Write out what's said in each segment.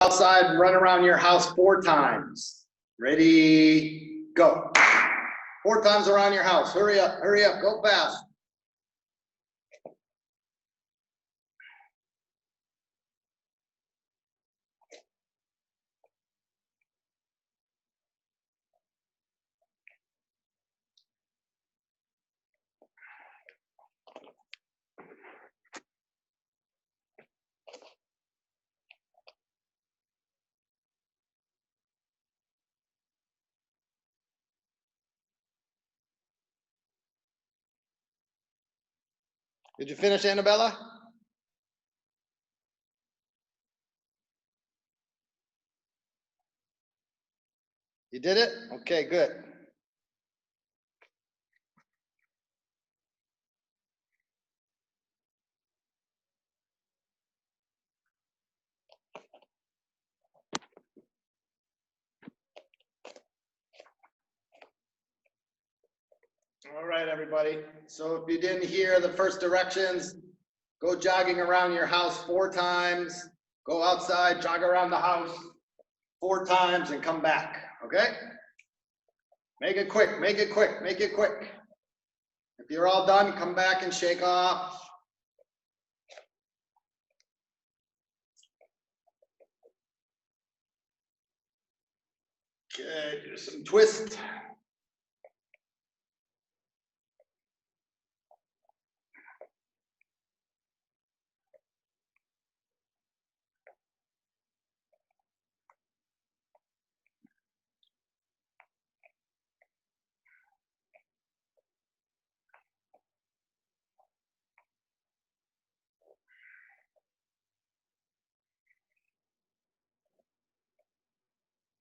outside and run around your house 4 times. Ready, go. 4 times around your house. Hurry up, go fast. Did you finish, Annabella? You did it? Okay, good. All right, everybody. So if you didn't hear the first directions, go jogging around your house 4 times. Go outside, jog around the house 4 times and come back, okay? Make it quick, make it quick, make it quick. If you're all done, come back and shake off. Okay, do some twist.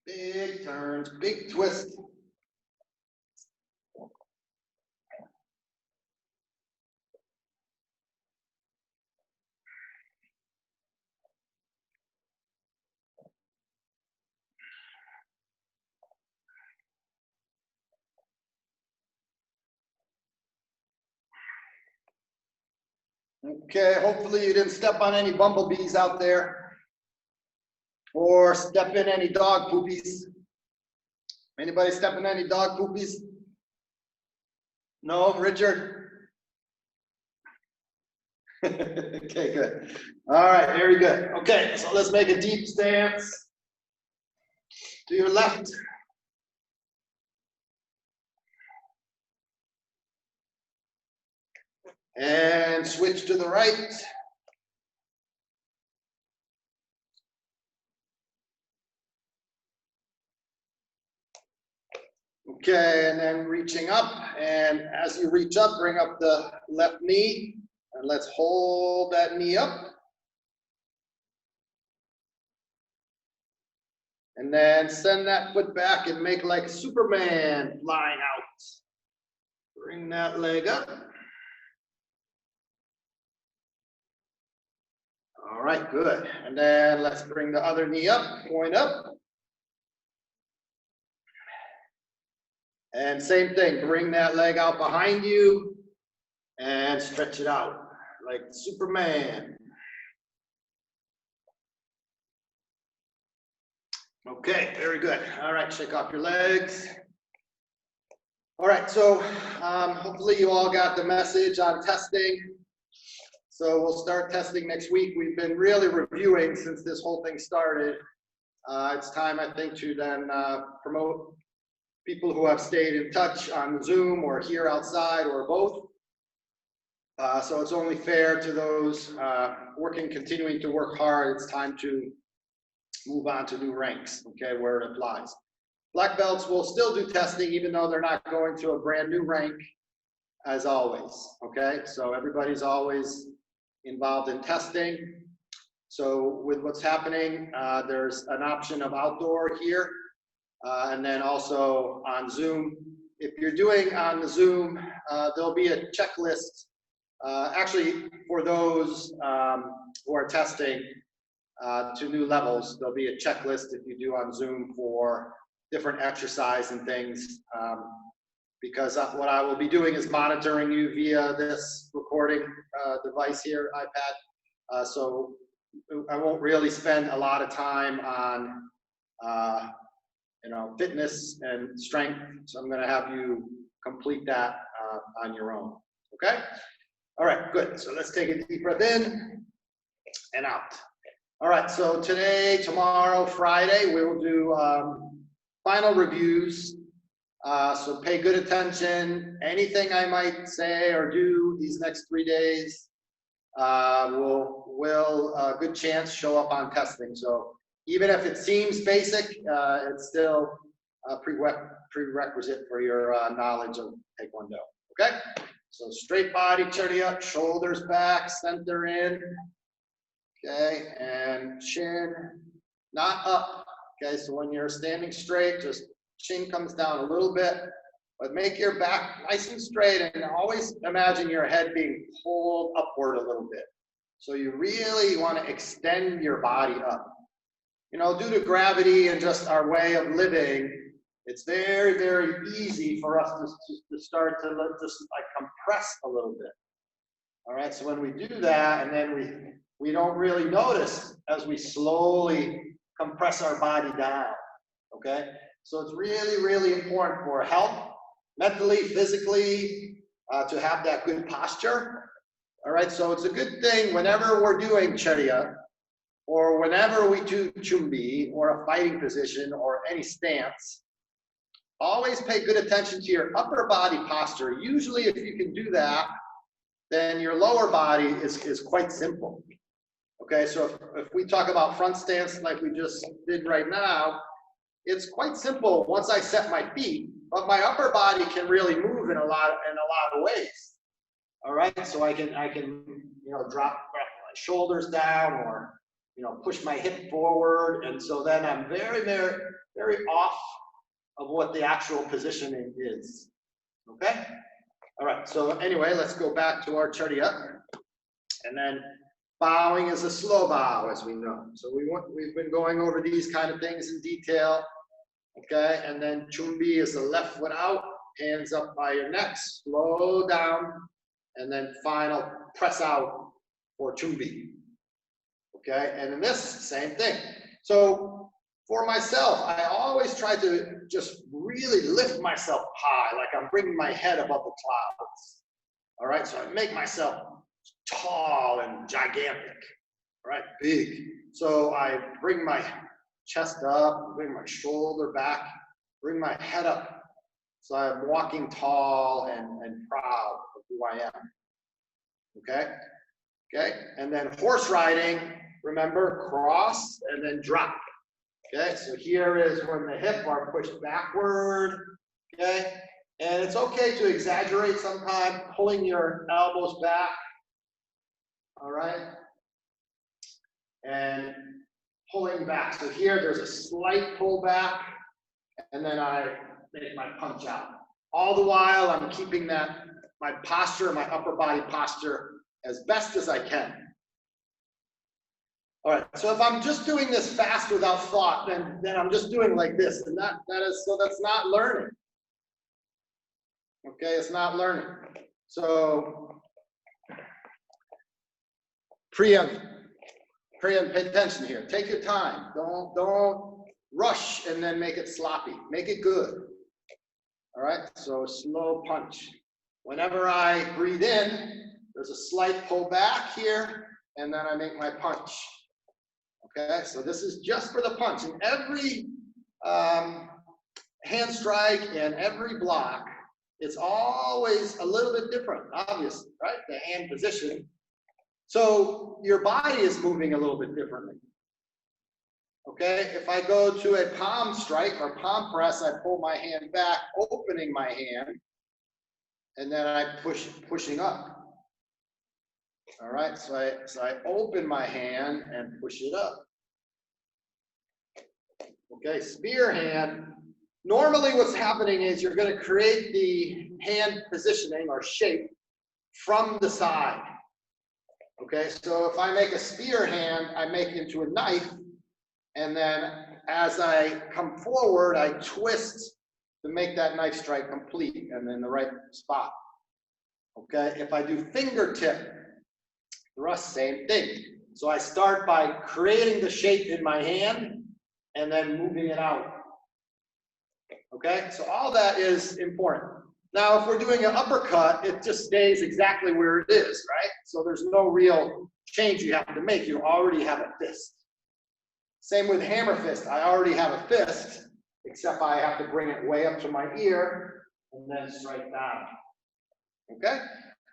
Big turns, big twist. Okay, hopefully you didn't step on any bumblebees out there or step in any dog poopies. Anybody step in any dog poopies? No, Richard? Okay, good. All right, very good. Okay, so let's make a deep stance. To your left. And switch to the right. Okay, and then reaching up, and as you reach up, bring up the left knee, and let's hold that knee up. And then send that foot back and make like Superman flying out. Bring that leg up. All right, good. And then let's bring the other knee up, point up. And same thing, bring that leg out behind you and stretch it out like Superman. Okay, very good. All right, shake off your legs. All right, so hopefully you all got the message on testing. So we'll start testing next week. We've been really reviewing since this whole thing started. It's time, I think, to then promote people who have stayed in touch on Zoom or here outside or both. So it's only fair to those continuing to work hard. It's time to move on to new ranks, okay, where it applies. Black belts will still do testing even though they're not going to a brand new rank, as always, okay? So everybody's always involved in testing. So with what's happening, there's an option of outdoor here, and then also on Zoom. If you're doing on the Zoom, there'll be a checklist. Actually, for those who are testing to new levels, there'll be a checklist if you do on Zoom for different exercise and things. Because what I will be doing is monitoring you via this recording device here, iPad. So I won't really spend a lot of time on, fitness and strength. So I'm going to have you complete that on your own. Okay? All right, good. So let's take a deep breath in and out. All right, so today, tomorrow, Friday, we will do final reviews. So pay good attention. Anything I might say or do these next 3 days will a good chance show up on testing. So even if it seems basic, it's still a prerequisite for your knowledge of Taekwondo. Okay? So straight body, chariot, shoulders back, center in. Okay, and chin, not up. Okay, so when you're standing straight, just chin comes down a little bit, but make your back nice and straight, and always imagine your head being pulled upward a little bit. So you really want to extend your body up. Due to gravity and just our way of living, it's very, very easy for us to start to just like compress a little bit. All right, so when we do that, and then we don't really notice as we slowly compress our body down, okay? So it's really, really important for health, mentally, physically, to have that good posture. All right, so it's a good thing whenever we're doing Chariya, or whenever we do Chumbi, or a fighting position, or any stance, always pay good attention to your upper body posture. Usually if you can do that, then your lower body is quite simple. Okay, so if we talk about front stance like we just did right now, it's quite simple once I set my feet, but my upper body can really move in a lot of ways. All right, so I can drop my shoulders down, or push my hip forward, and so then I'm very, very, very off of what the actual positioning is. Okay. All right, so anyway, let's go back to our Chariya. And then bowing is a slow bow, as we know. So we've been going over these kind of things in detail. Okay, and then Chumbi is the left foot out, hands up by your neck, slow down, and then final press out for Chumbi. Okay, and in this, same thing. So for myself, I always try to just really lift myself high, like I'm bringing my head above the clouds. All right, so I make myself tall and gigantic, all right, big. So I bring my chest up, bring my shoulder back, bring my head up. So I'm walking tall and proud of who I am. Okay, okay, and then horse riding, remember, cross and then drop. Okay, so here is when the hip are pushed backward, okay? And it's okay to exaggerate sometimes, pulling your elbows back, all right? And pulling back. So here there's a slight pull back, and then I make my punch out. All the while I'm keeping my posture, my upper body posture, as best as I can. All right, so if I'm just doing this fast without thought, then I'm just doing like this, and that's not learning. Okay, it's not learning. So, Priyan, pay attention here. Take your time. Don't rush and then make it sloppy. Make it good. All right, so slow punch. Whenever I breathe in, there's a slight pull back here, and then I make my punch. Okay, so this is just for the punch. And every hand strike and every block, it's always a little bit different, obviously, right? The hand position. So your body is moving a little bit differently. Okay, if I go to a palm strike or palm press, I pull my hand back, opening my hand, and then I pushing up. All right, so I open my hand and push it up. Okay, spear hand. Normally what's happening is you're going to create the hand positioning or shape from the side. Okay, so if I make a spear hand, I make it into a knife, and then as I come forward, I twist to make that knife strike complete and in the right spot. Okay, if I do fingertip thrust, same thing. So I start by creating the shape in my hand and then moving it out. Okay, so all that is important. Now, if we're doing an uppercut, it just stays exactly where it is, right? So there's no real change you have to make. You already have a fist. Same with hammer fist. I already have a fist, except I have to bring it way up to my ear and then strike down. Okay?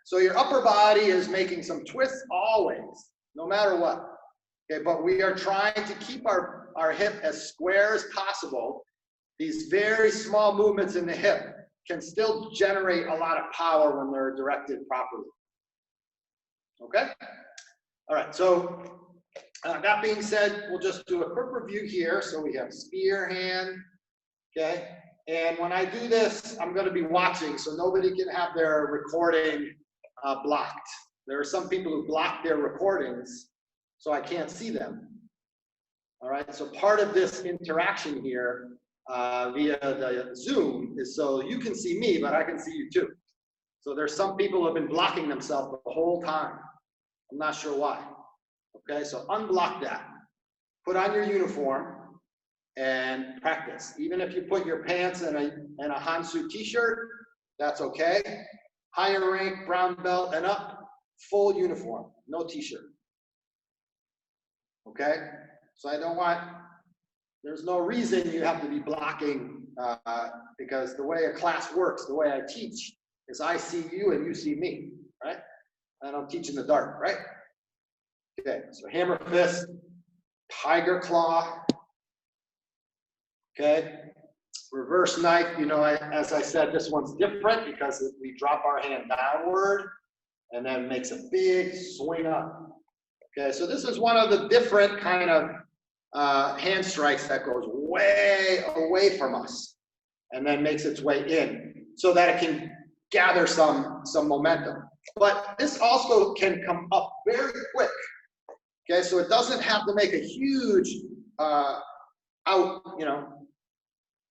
So your upper body is making some twists always, no matter what. Okay, but we are trying to keep our hip as square as possible. These very small movements in the hip can still generate a lot of power when they're directed properly. Okay? All right, so that being said, we'll just do a quick review here. So we have spear hand, okay? And when I do this, I'm gonna be watching, so nobody can have their recording blocked. There are some people who block their recordings, so I can't see them. All right, so part of this interaction here via the Zoom is so you can see me, but I can see you too. So there's some people who have been blocking themselves the whole time. I'm not sure why. Okay, so unblock that. Put on your uniform and practice. Even if you put your pants and a Hansu t-shirt, that's okay. Higher rank, brown belt and up, full uniform, no t-shirt. Okay, so I don't want, there's no reason you have to be blocking because the way a class works, the way I teach is I see you and you see me, right? I don't teach in the dark, right? Okay, so hammer fist, tiger claw, okay? Reverse knife, you know, as I said, this one's different because we drop our hand downward and then makes a big swing up. Okay, so this is one of the different kind of hand strikes that goes way away from us and then makes its way in so that it can gather some momentum. But this also can come up very quick. Okay, so it doesn't have to make a huge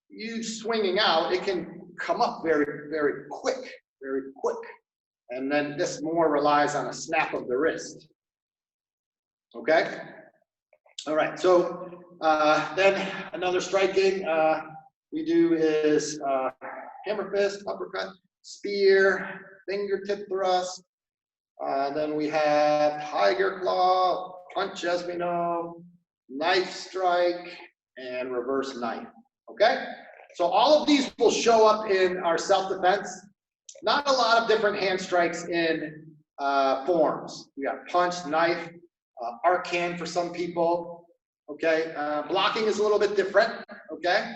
huge swinging out. It can come up very, very quick, and then this more relies on a snap of the wrist. Okay. All right. So then another striking we do is hammer fist, uppercut, spear, fingertip thrust. Then we have tiger claw, punch, as we know, knife strike, and reverse knife. Okay? So all of these will show up in our self-defense. Not a lot of different hand strikes in forms. We got punch, knife, arc hand for some people. Okay? Blocking is a little bit different. Okay?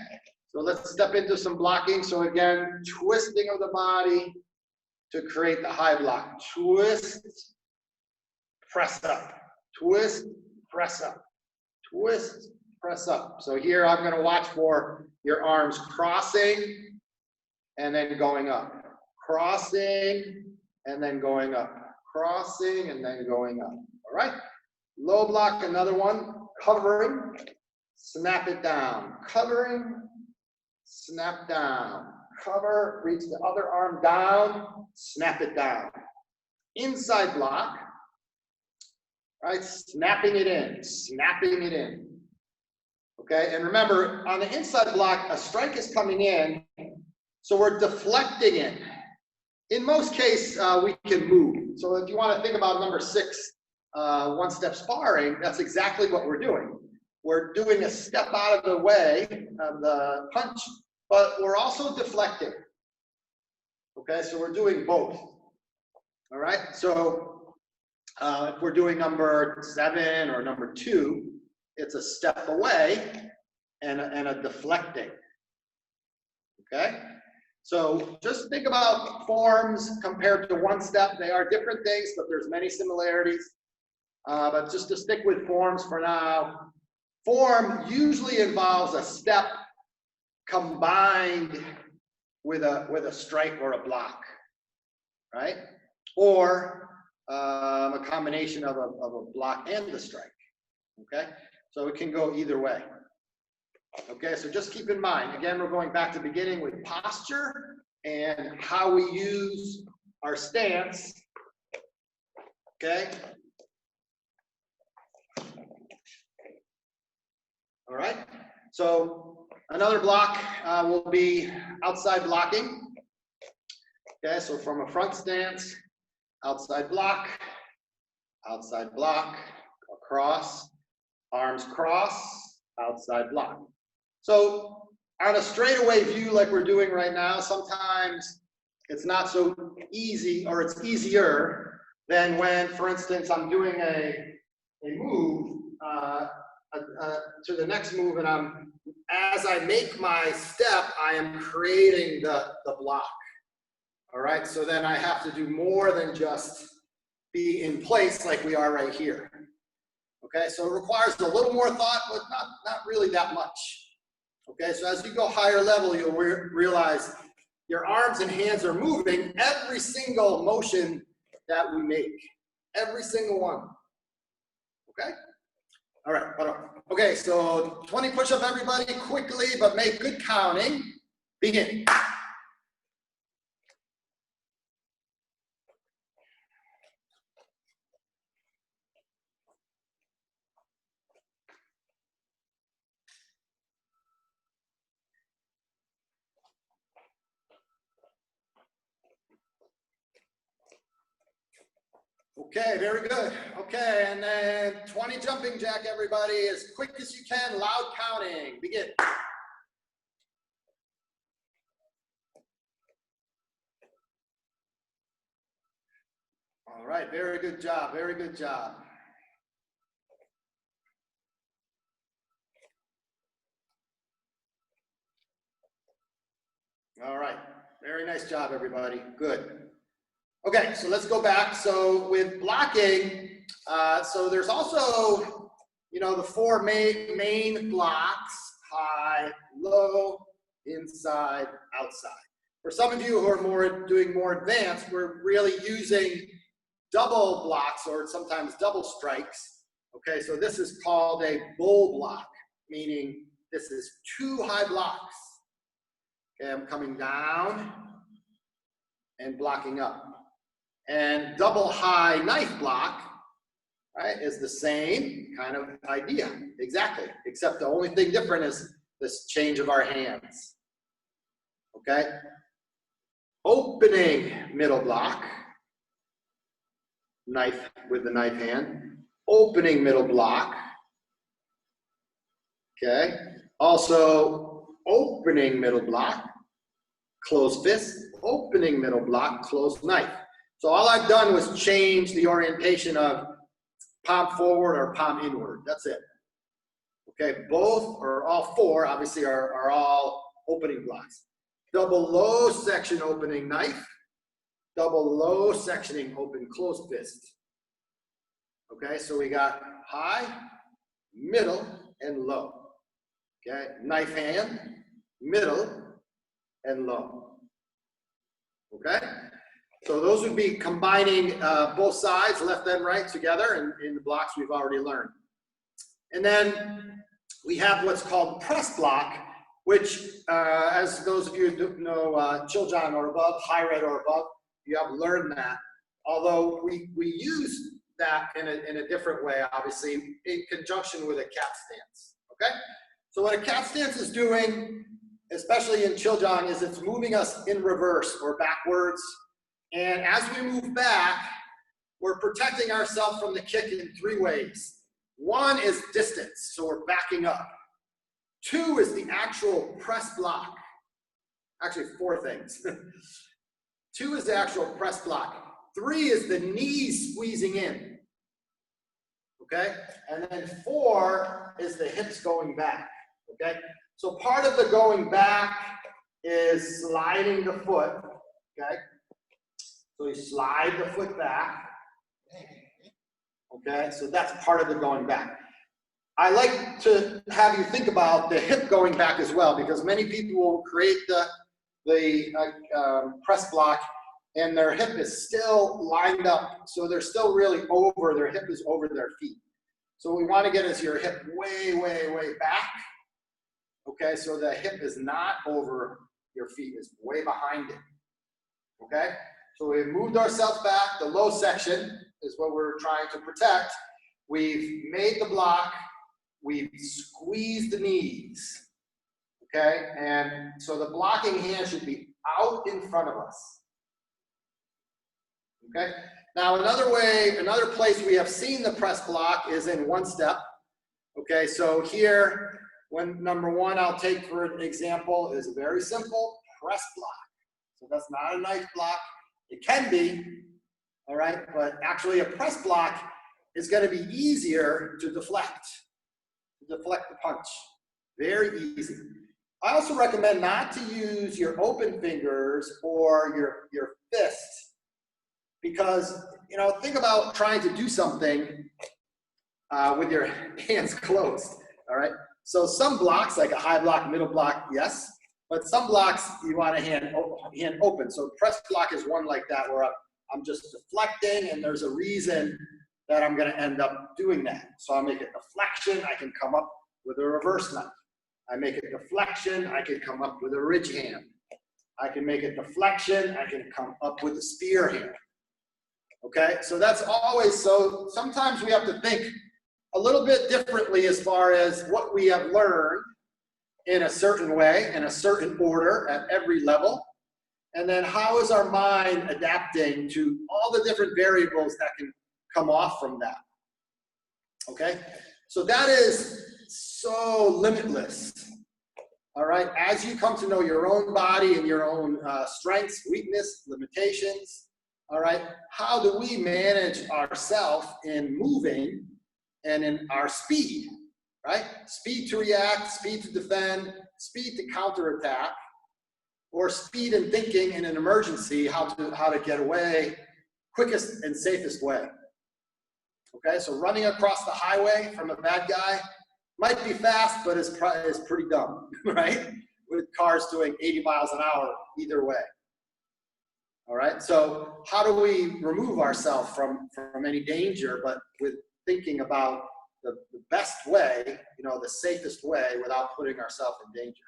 So let's step into some blocking. So again, twisting of the body to create the high block. Twist, press up. Twist, press up. Twist, press up. So here I'm going to watch for your arms crossing and then going up. Crossing and then going up. Crossing and then going up. All right? Low block, another one. Covering, snap it down. Covering, snap down. Cover, reach the other arm down, snap it down. Inside block, right? Snapping it in, snapping it in. Okay, and remember, on the inside block, a strike is coming in, so we're deflecting it. In most cases, we can move. So if you want to think about number 6, one-step sparring, that's exactly what we're doing. We're doing a step out of the way of the punch, but we're also deflecting. Okay, so we're doing both. All right, so if we're doing number 7 or number 2, it's a step away and a deflecting. Okay, so just think about forms compared to one step. They are different things, but there's many similarities. But just to stick with forms for now, form usually involves a step combined with a strike or a block, right? Or a combination of a block and the strike, okay? So it can go either way. Okay, so just keep in mind, again, we're going back to the beginning with posture and how we use our stance, okay? All right, so another block will be outside blocking. Okay, so from a front stance, outside block, across, arms cross, outside block. So on a straightaway view like we're doing right now, sometimes it's not so easy, or it's easier than when, for instance, I'm doing a move to the next move, and as I make my step, I am creating the block. All right, so then I have to do more than just be in place like we are right here. Okay, so it requires a little more thought, but not really that much. Okay, so as you go higher level, you'll realize your arms and hands are moving every single motion that we make, every single one. Okay, all right, okay, so 20 push-up everybody, quickly, but make good counting. Begin. Okay, very good. Okay, and then 20 jumping jack, everybody, as quick as you can, loud counting. Begin. All right, very good job, very good job. All right, very nice job, everybody. Good. Okay, so let's go back. So with blocking, so there's also, you know, the four main blocks: high, low, inside, outside. For some of you who are doing more advanced, we're really using double blocks, or sometimes double strikes. Okay, so this is called a bull block, meaning this is 2 high blocks. Okay, I'm coming down and blocking up. And double high knife block, right, is the same kind of idea, exactly, except the only thing different is this change of our hands. Okay, opening middle block, knife with the knife hand, opening middle block. Okay, also opening middle block, closed fist, opening middle block, closed knife. So all I've done was change the orientation of palm forward or palm inward. That's it. Okay, both or all 4 obviously are all opening blocks. Double low section opening knife, double low sectioning open closed fist. Okay, so we got high, middle, and low. Okay, knife hand, middle, and low. Okay, so those would be combining both sides, left and right, together in the blocks we've already learned. And then we have what's called press block, which, as those of you who know Chiljan or above, high red or above, you have learned that. Although we use that in a different way, obviously, in conjunction with a cat stance. Okay? So what a cat stance is doing, especially in Chiljan, is it's moving us in reverse or backwards. And as we move back, we're protecting ourselves from the kick in 3 ways. 1 is distance, so we're backing up. 2 is the actual press block. Actually, 4 things. 2 is the actual press block. 3 is the knees squeezing in. Okay? And then 4 is the hips going back. Okay? So part of the going back is sliding the foot. Okay? So you slide the foot back. Okay, so that's part of the going back. I like to have you think about the hip going back as well, because many people will create the press block and their hip is still lined up, so they're still really over, their hip is over their feet. So what we want to get is your hip way, way, way back. Okay, so the hip is not over your feet, it's way behind it. Okay, so we've moved ourselves back. The low section is what we're trying to protect. We've made the block, we squeeze the knees, okay? And so the blocking hand should be out in front of us, okay? Now another place we have seen the press block is in one step, okay? So here, when number one I'll take for an example is a very simple press block. So that's not a knife block. It can be, all right? But actually a press block is gonna be easier to deflect the punch. Very easy. I also recommend not to use your open fingers or your fist, because, you know, think about trying to do something with your hands closed, all right? So some blocks, like a high block, middle block, yes, but some blocks you want a hand open. So press block is one like that where I'm just deflecting, and there's a reason that I'm gonna end up doing that. So I'll make a deflection, I can come up with a reverse knife. I make a deflection, I can come up with a ridge hand. I can make a deflection, I can come up with a spear hand. Okay, so that's always, so sometimes we have to think a little bit differently as far as what we have learned in a certain way, in a certain order at every level. And then how is our mind adapting to all the different variables that can come off from that, okay? So that is so limitless, all right? As you come to know your own body and your own strengths, weakness, limitations, all right? How do we manage ourselves in moving and in our speed, right? Speed to react, speed to defend, speed to counterattack, or speed in thinking in an emergency, how to get away quickest and safest way. Okay, so running across the highway from a bad guy might be fast, but is pretty dumb, right? With cars doing 80 miles an hour either way. All right, so how do we remove ourselves from any danger, but with thinking about the best way, you know, the safest way without putting ourselves in danger?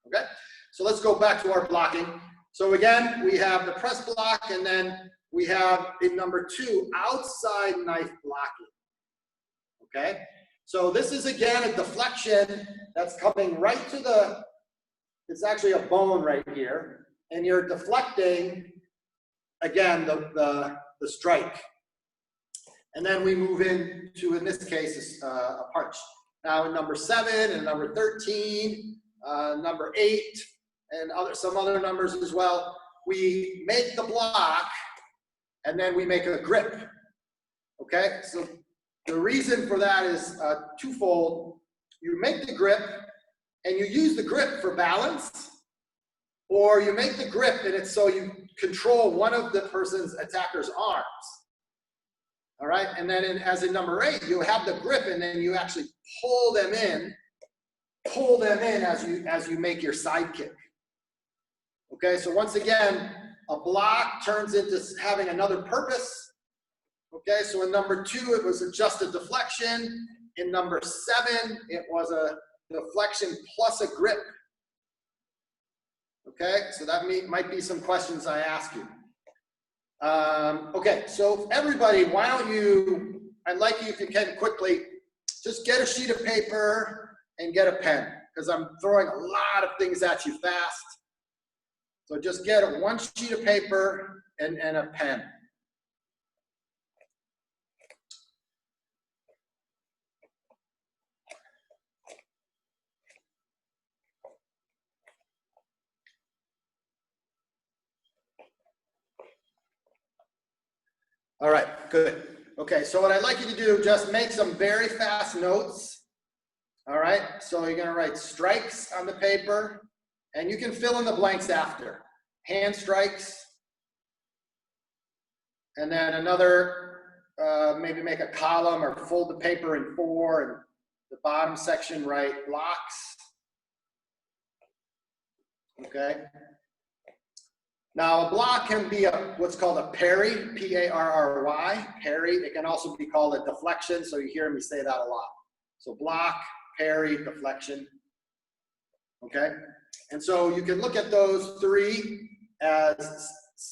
Okay, so let's go back to our blocking. So again, we have the press block, and then we have in number 2, outside knife blocking. Okay, so this is again a deflection that's coming right to it's actually a bone right here, and you're deflecting again the strike. And then we move into, in this case, a punch. Now in number 7 and number 13, number 8, and some other numbers as well, we make the block and then we make a grip. Okay, so the reason for that is twofold. You make the grip and you use the grip for balance, or you make the grip and it's so you control one of the person's attacker's arms. All right, and then as in number 8, you have the grip and then you actually pull them in as you make your side kick. Okay, so once again, a block turns into having another purpose. Okay, so in number 2, it was just a deflection. In number 7, it was a deflection plus a grip. Okay, so that might be some questions I ask you. Okay, so everybody, why don't you, I'd like you, if you can quickly, just get a sheet of paper and get a pen, because I'm throwing a lot of things at you fast. So just get one sheet of paper and a pen. All right, good. Okay, so what I'd like you to do, just make some very fast notes. All right, so you're gonna write strikes on the paper, and you can fill in the blanks after. Hand strikes, and then another, maybe make a column or fold the paper in 4, and the bottom section write blocks. Okay. Now a block can be what's called a parry, P-A-R-R-Y, parry. It can also be called a deflection, so you hear me say that a lot. So block, parry, deflection. Okay. And so you can look at those 3 as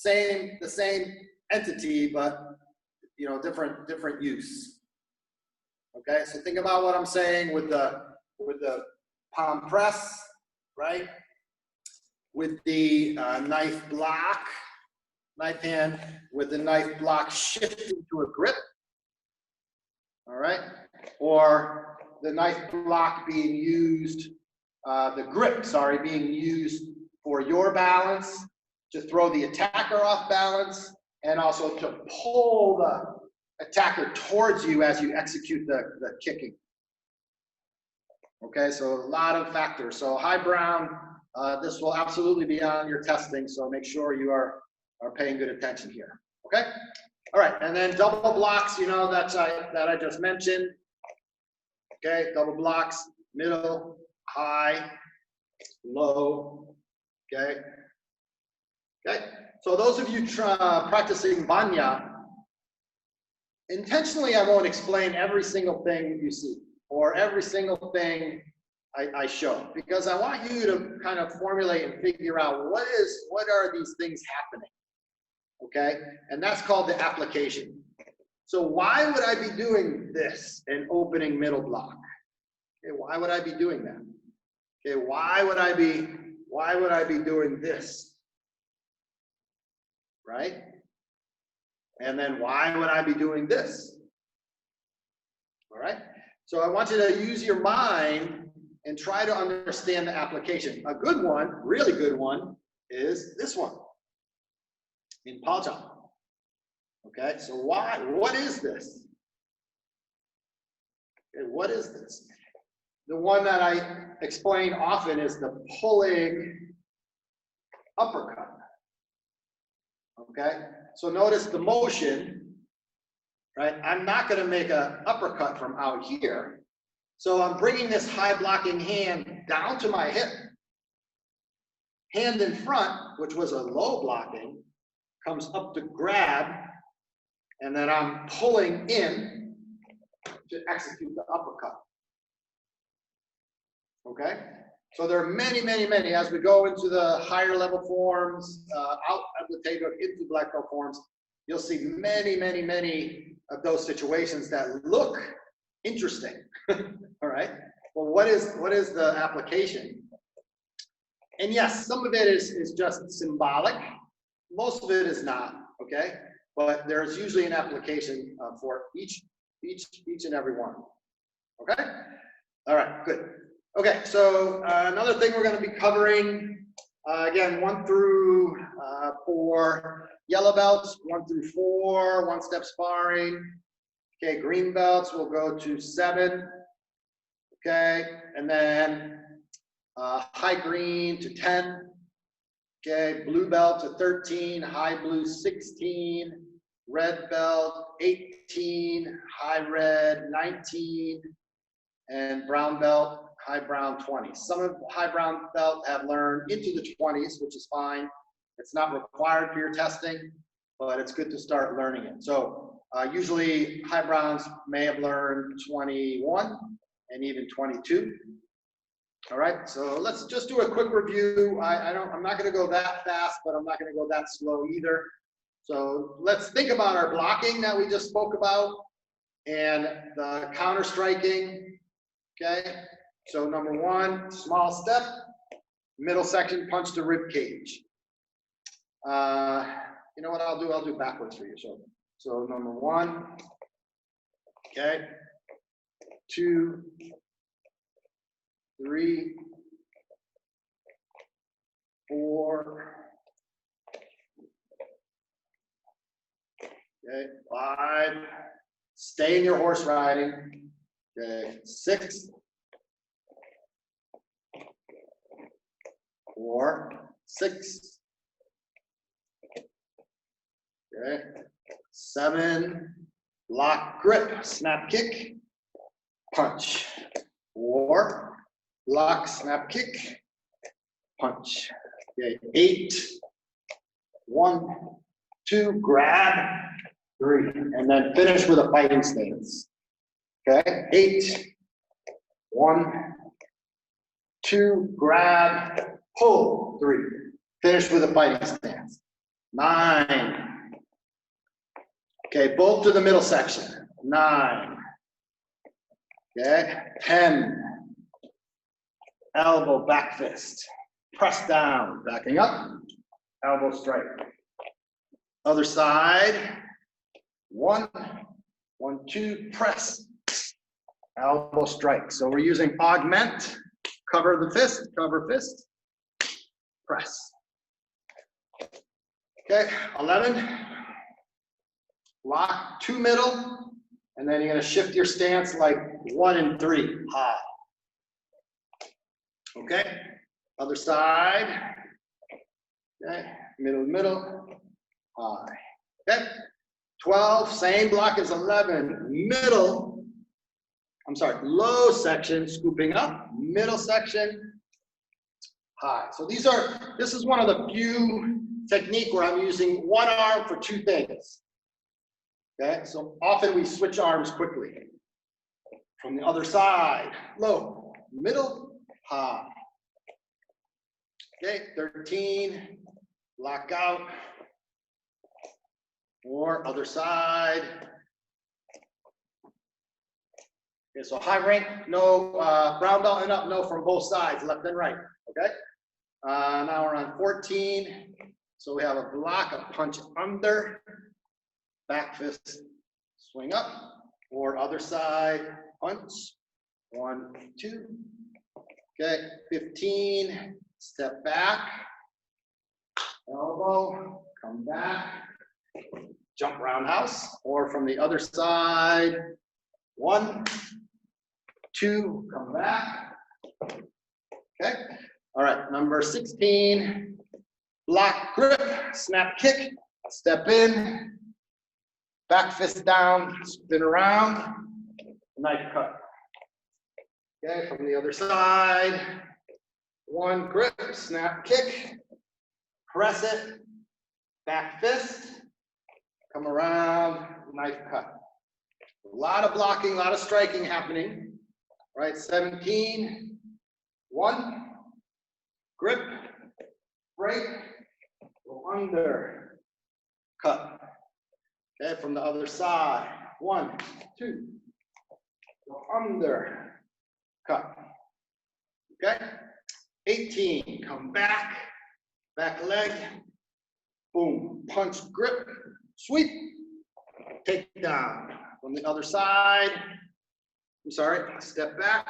the same entity, but you know, different use. Okay, so think about what I'm saying with the palm press, right? With the knife block, knife hand, with the knife block shifting to a grip, all right? Or the knife block being used, the grip, sorry, being used for your balance, to throw the attacker off balance, and also to pull the attacker towards you as you execute the kicking. Okay, so a lot of factors. So high brown, this will absolutely be on your testing, so make sure you are paying good attention here. Okay, all right, and then double blocks, you know, that I just mentioned. Okay, double blocks, middle, high, low. Okay, okay. So those of you practicing Banya, intentionally I won't explain every single thing you see or every single thing I show, because I want you to kind of formulate and figure out what are these things happening, okay? And that's called the application. So why would I be doing this and opening middle block? Okay, why would I be doing that? Okay, why would I be doing this? Right? And then why would I be doing this? All right? So I want you to use your mind and try to understand the application. A good one, really good one, is this one in Paljang. Okay, so what is this? Okay, what is this? The one that I explain often is the pulling uppercut. Okay, so notice the motion, right? I'm not going to make an uppercut from out here. So I'm bringing this high blocking hand down to my hip. Hand in front, which was a low blocking, comes up to grab, and then I'm pulling in to execute the uppercut. Okay? So there are many, many, many, as we go into the higher level forms, out of the table into black belt forms, you'll see many, many, many of those situations that look interesting. All right. Well, what is the application? And yes, some of it is just symbolic. Most of it is not. Okay. But there's usually an application for each and every one. Okay. All right. Good. Okay. So another thing we're going to be covering again, 1 through 4 yellow belts, 1 through 4 one-step sparring. Okay, green belts will go to 7, okay, and then high green to 10, okay, blue belt to 13, high blue 16, red belt 18, high red 19, and brown belt, high brown 20. Some of the high brown belt have learned into the 20s, which is fine. It's not required for your testing, but it's good to start learning it. So usually high browns may have learned 21 and even 22. All right, so let's just do a quick review. I'm not going to go that fast, but I'm not going to go that slow either. So let's think about our blocking that we just spoke about and the counter striking. Okay, so number 1, small step, middle section, punch the rib cage. You know what I'll do? I'll do backwards for you. So number 1, okay, 2, 3, 4, okay, 5, stay in your horse riding, okay, 6, 4, 6, okay, 7, lock grip, snap kick, punch, 4, lock, snap kick, punch, okay, 8, 1, 2, grab, 3, and then finish with a fighting stance. Okay, 8, 1, 2, grab, pull, 3, finish with a fighting stance. 9, okay, both to the middle section. 9, Okay, 10. Elbow back fist. Press down, backing up. Elbow strike. Other side. 1, 1, 2, press. Elbow strike. So we're using augment. Cover the fist, cover fist. Press. Okay, 11. Lock 2 middle. And then you're going to shift your stance like 1 and 3. High. Okay, other side. Okay, middle, high. Okay, 12, same block as 11. Middle, I'm sorry, low section, scooping up. Middle section, high. So this is one of the few technique where I'm using one arm for 2 things. Okay, so often we switch arms quickly. From the other side, low, middle, high. Okay, 13, lock out. Or other side. Okay, so high rank, no brown belt and up, no from both sides, left and right. Okay, now we're on 14. So we have a block, a punch under, back fist, swing up, or other side, punch. 1, 2. Okay, 15, step back, elbow, come back, jump roundhouse, or from the other side, 1, 2, come back. Okay, all right, number 16, block grip, snap kick, step in, back fist down, spin around, knife cut. Okay, from the other side, 1 grip, snap kick, press it, back fist, come around, knife cut. A lot of blocking, a lot of striking happening. All right, 17, 1, grip, break, go under, cut. Okay, from the other side, 1, 2, go under, cut. Okay, 18, come back, back leg, boom, punch, grip, sweep, take down. From the other side, I'm sorry, step back,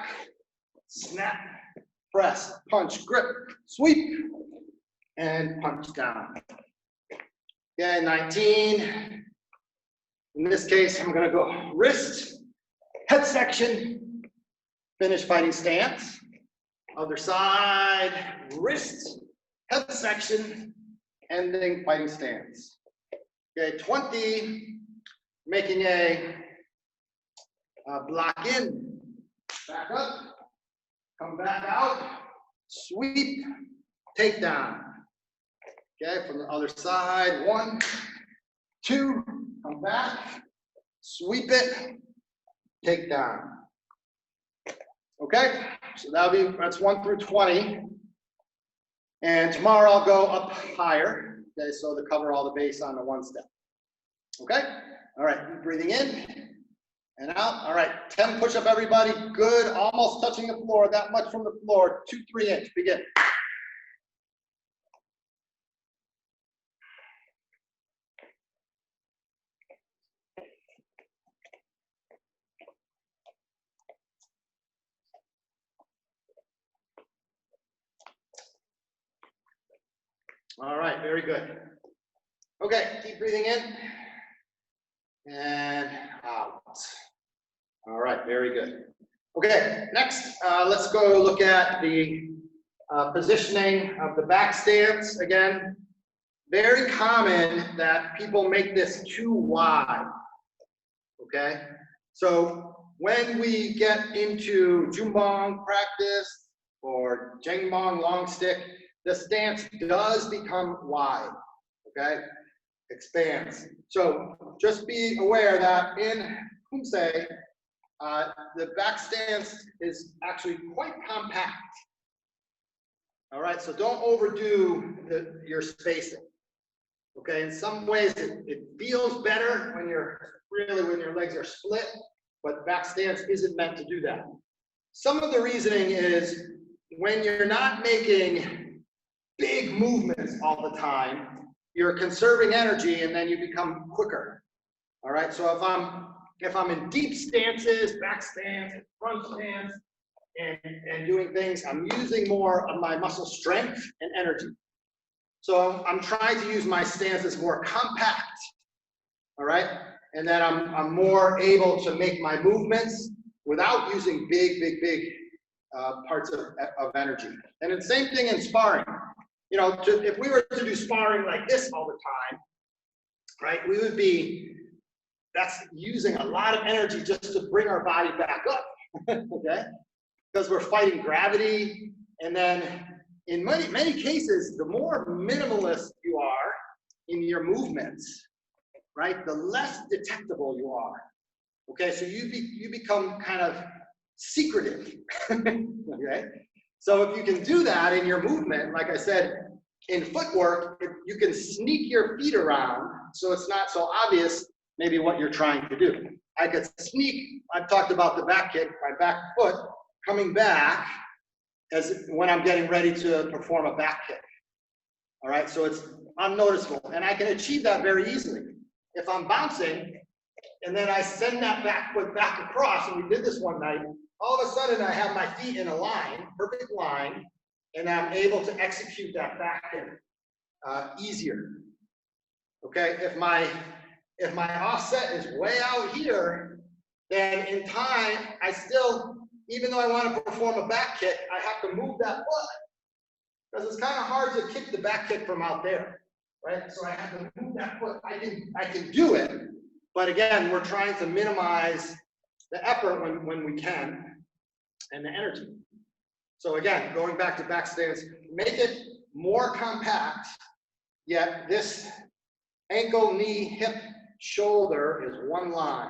snap, press, punch, grip, sweep, and punch down. Okay, 19. In this case, I'm gonna go wrist, head section, finish fighting stance. Other side, wrist, head section, ending fighting stance. Okay, 20, making a block in, back up, come back out, sweep, take down. Okay, from the other side, 1, 2, come back, sweep it, take down. Okay, so that's 1 through 20. And tomorrow I'll go up higher, okay, so to cover all the base on the 1 step. Okay, all right, breathing in and out. All right, 10 push-up, everybody. Good, almost touching the floor, that much from the floor, 2, 3 inch, begin. All right, very good. Okay, keep breathing in and out. All right, very good. Okay, next, let's go look at the positioning of the back stance. Again, very common that people make this too wide. Okay, so when we get into Jumbong practice or Jengbong long stick, the stance does become wide, okay? Expands. So just be aware that in Kumse, the back stance is actually quite compact. All right, so don't overdo your spacing. Okay, in some ways it feels better when your legs are split, but back stance isn't meant to do that. Some of the reasoning is when you're not making big movements all the time, you're conserving energy and then you become quicker. All right, so if I'm in deep stances, back stance, front stance, and doing things, I'm using more of my muscle strength and energy. So I'm trying to use my stances more compact, all right? And then I'm more able to make my movements without using big parts of energy. And the same thing in sparring. You know, if we were to do sparring like this all the time, right, we would be, that's using a lot of energy just to bring our body back up, okay? Because we're fighting gravity, and then in many cases, the more minimalist you are in your movements, right, the less detectable you are. Okay, so you become kind of secretive. Okay, so if you can do that in your movement, like I said, in footwork, you can sneak your feet around, so it's not so obvious maybe what you're trying to do. I could sneak. I've talked about the back kick, my back foot coming back as when I'm getting ready to perform a back kick. All right, so it's unnoticeable, and I can achieve that very easily. If I'm bouncing, and then I send that back foot back across, and we did this one night, all of a sudden I have my feet in a line, perfect line, and I'm able to execute that back kick easier. Okay, if my offset is way out here, then in time, I still, even though I want to perform a back kick, I have to move that foot. Because it's kind of hard to kick the back kick from out there, right? So I have to move that foot. I can do it, but again, we're trying to minimize the effort when we can, and the energy. So again, going back to back stance, make it more compact, yet this ankle, knee, hip, shoulder is one line.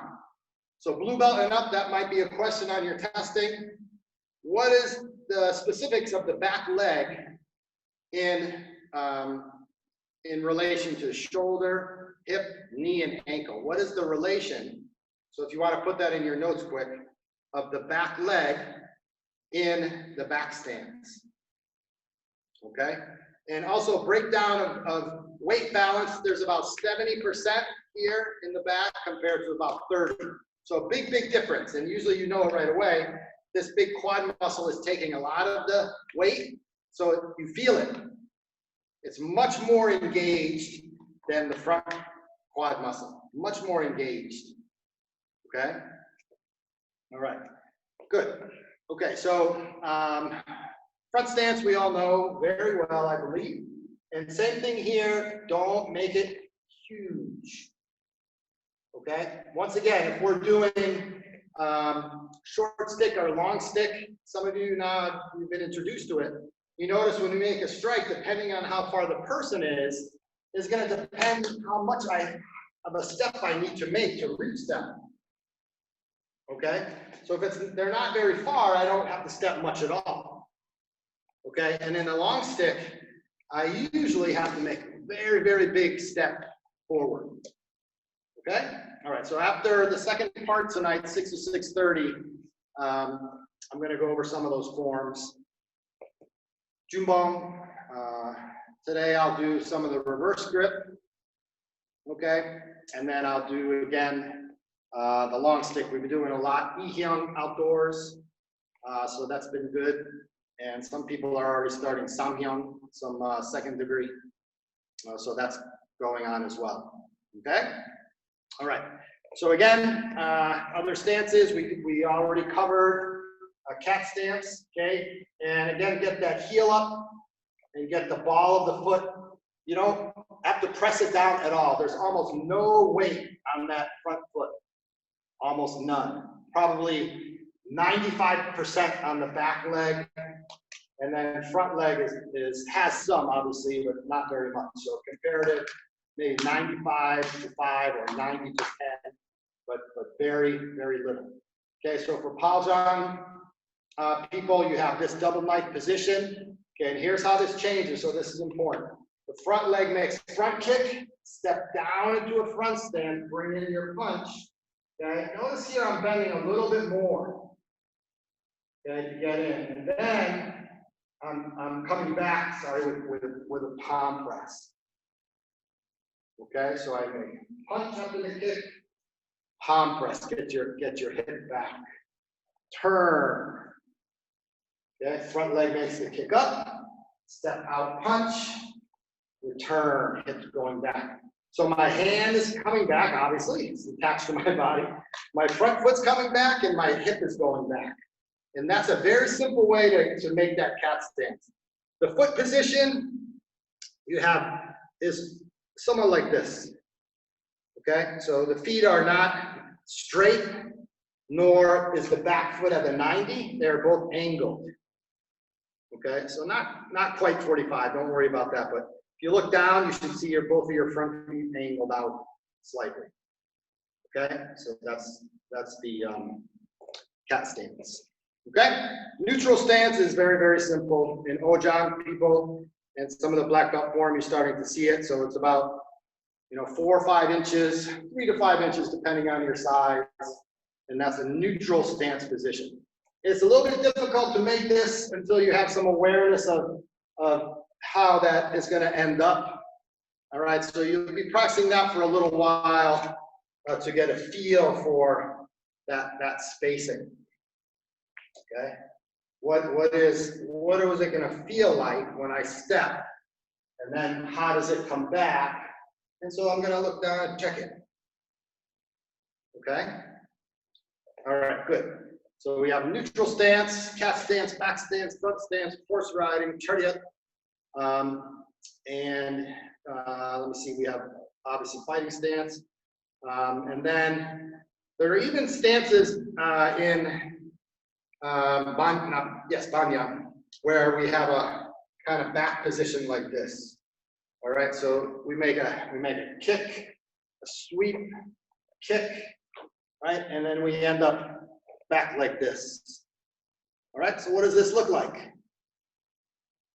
So blue belt and up, that might be a question on your testing. What is the specifics of the back leg in relation to shoulder, hip, knee, and ankle? What is the relation? So if you want to put that in your notes quick, of the back leg in the back stance. Okay? And also breakdown of weight balance. There's about 70% here in the back compared to about 30. So a big difference. And usually you know it right away. This big quad muscle is taking a lot of the weight, so you feel it. It's much more engaged than the front quad muscle. Much more engaged. Okay? All right. Good. Okay, so front stance we all know very well, I believe. And same thing here, don't make it huge. Okay? Once again, if we're doing short stick or long stick, some of you now you've been introduced to it. You notice when we make a strike, depending on how far the person is going to depend how much of a step I need to make to reach them. Okay, so if they're not very far, I don't have to step much at all. Okay, and in a long stick, I usually have to make a very big step forward. Okay, all right. So after the second part tonight, 6 to 6:30, I'm going to go over some of those forms. Jumbong. Today I'll do some of the reverse grip. Okay, and then I'll do again. The long stick, we've been doing a lot. Ihyung outdoors, so that's been good. And some people are already starting Samhyung, some second degree. So that's going on as well. Okay? All right. So again, other stances, we already covered a cat stance. Okay? And again, get that heel up and get the ball of the foot. You don't have to press it down at all. There's almost no weight on that front foot. Almost none. Probably 95% on the back leg, and then front leg has some obviously, but not very much. So comparative, maybe 95 to 5 or 90 to 10, but very little. Okay, so for Paljang people, you have this double knife position. Okay, and here's how this changes. So this is important. The front leg makes front kick, step down into a front stand, bring in your punch. Okay, notice here I'm bending a little bit more. Okay, to get in, and then I'm coming back, sorry, with a palm press. Okay, so I may punch up in the kick, palm press, get your hip back, turn. Okay, front leg makes the kick up, step out, punch, return, hips going back. So my hand is coming back, obviously, it's attached to my body. My front foot's coming back and my hip is going back. And that's a very simple way to make that cat stance. The foot position you have is somewhat like this. Okay, so the feet are not straight, nor is the back foot at the 90. They're both angled. Okay, so not quite 45. Don't worry about that. But if you look down, you should see both of your front feet angled out slightly. Okay, so that's the cat stance. Okay, neutral stance is very, very simple. In Ojang people and some of the black belt form, you're starting to see it. So it's about 4 or 5 inches, 3 to 5 inches, depending on your size. And that's a neutral stance position. It's a little bit difficult to make this until you have some awareness of how that is going to end up. All right, so you'll be practicing that for a little while to get a feel for that spacing. Okay, what is it going to feel like when I step, and then how does it come back? And so I'm going to look down and check it. Okay, all right, good. So we have neutral stance, cat stance, back stance, front stance, horse riding, chariot, and let me see, we have obviously fighting stance, and then there are even stances in Banya, where we have a kind of back position like this. All right, so we make a kick, a sweep, kick, right, and then we end up back like this. All right, so what does this look like?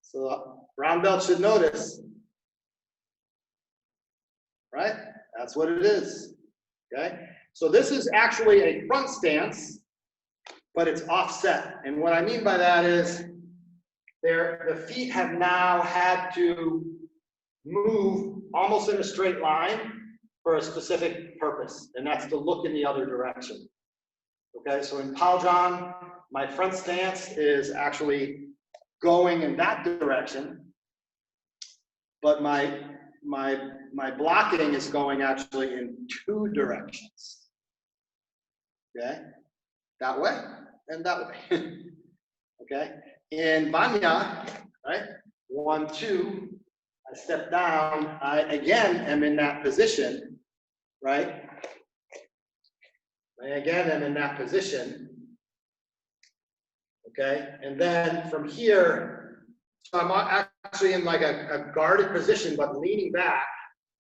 So brown belt should notice, right? That's what it is. Okay, so this is actually a front stance, but it's offset. And what I mean by that is the feet have now had to move almost in a straight line for a specific purpose, and that's to look in the other direction. Okay, so in Paljang, my front stance is actually going in that direction, but my blocking is going actually in 2 directions. Okay, that way and that way. Okay, in Banya, right, 1, 2, I step down, I again am in that position, right? I again am in that position. Okay, and then from here, so I'm actually in like a guarded position, but leaning back.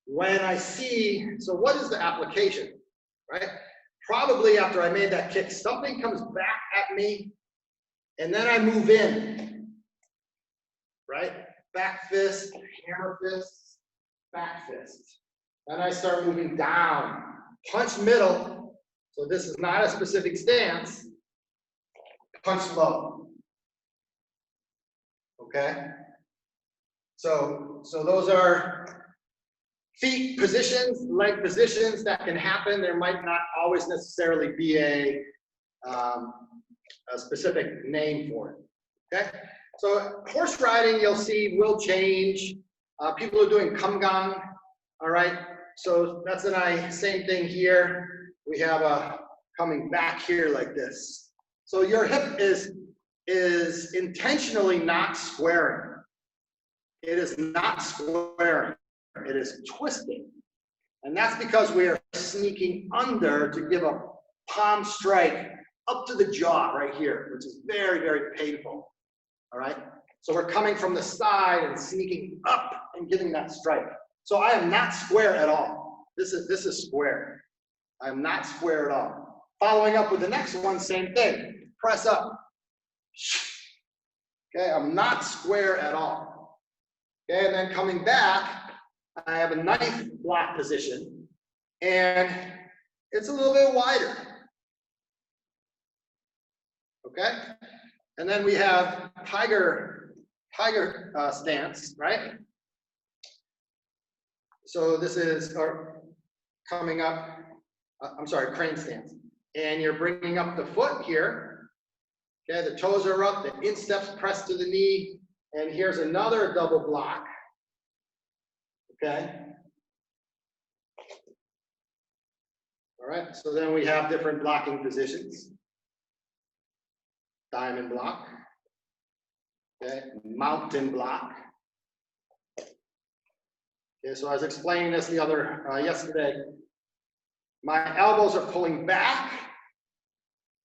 When I see, so what is the application, right? Probably after I made that kick, something comes back at me, and then I move in, right? Back fist, hammer fist, back fist. Then I start moving down, punch middle. So this is not a specific stance. Punch low. Okay? So those are feet positions, leg positions that can happen. There might not always necessarily be a specific name for it. Okay? So horse riding, you'll see, will change. People are doing kamgang. All right? So that's the same thing here. We have a coming back here like this. So your hip is intentionally not squaring. It is not squaring. It is twisting. And that's because we are sneaking under to give a palm strike up to the jaw right here, which is very, very painful. All right? So we're coming from the side and sneaking up and giving that strike. So I am not square at all. This is square. I am not square at all. Following up with the next one, same thing. Press up. Okay, I'm not square at all. Okay, and then coming back, I have a knife block position. And it's a little bit wider. Okay? And then we have tiger stance, right? So this is coming up, I'm sorry, crane stance. And you're bringing up the foot here. Okay, the toes are up, the insteps pressed to the knee, and here's another double block. Okay. All right, so then we have different blocking positions. Diamond block. Okay, mountain block. Okay, so I was explaining this yesterday. My elbows are pulling back.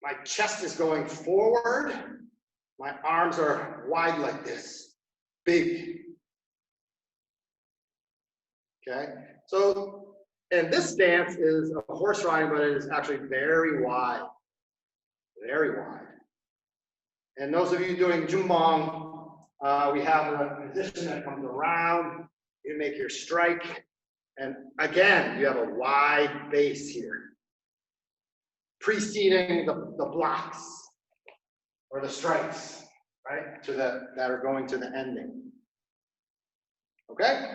My chest is going forward. My arms are wide like this, big. Okay, so, and this stance is a horse riding, but it is actually very wide, very wide. And those of you doing Jumbong, we have a position that comes around, you make your strike, and again, you have a wide base here, preceding the blocks or the strikes, right, that are going to the ending. Okay?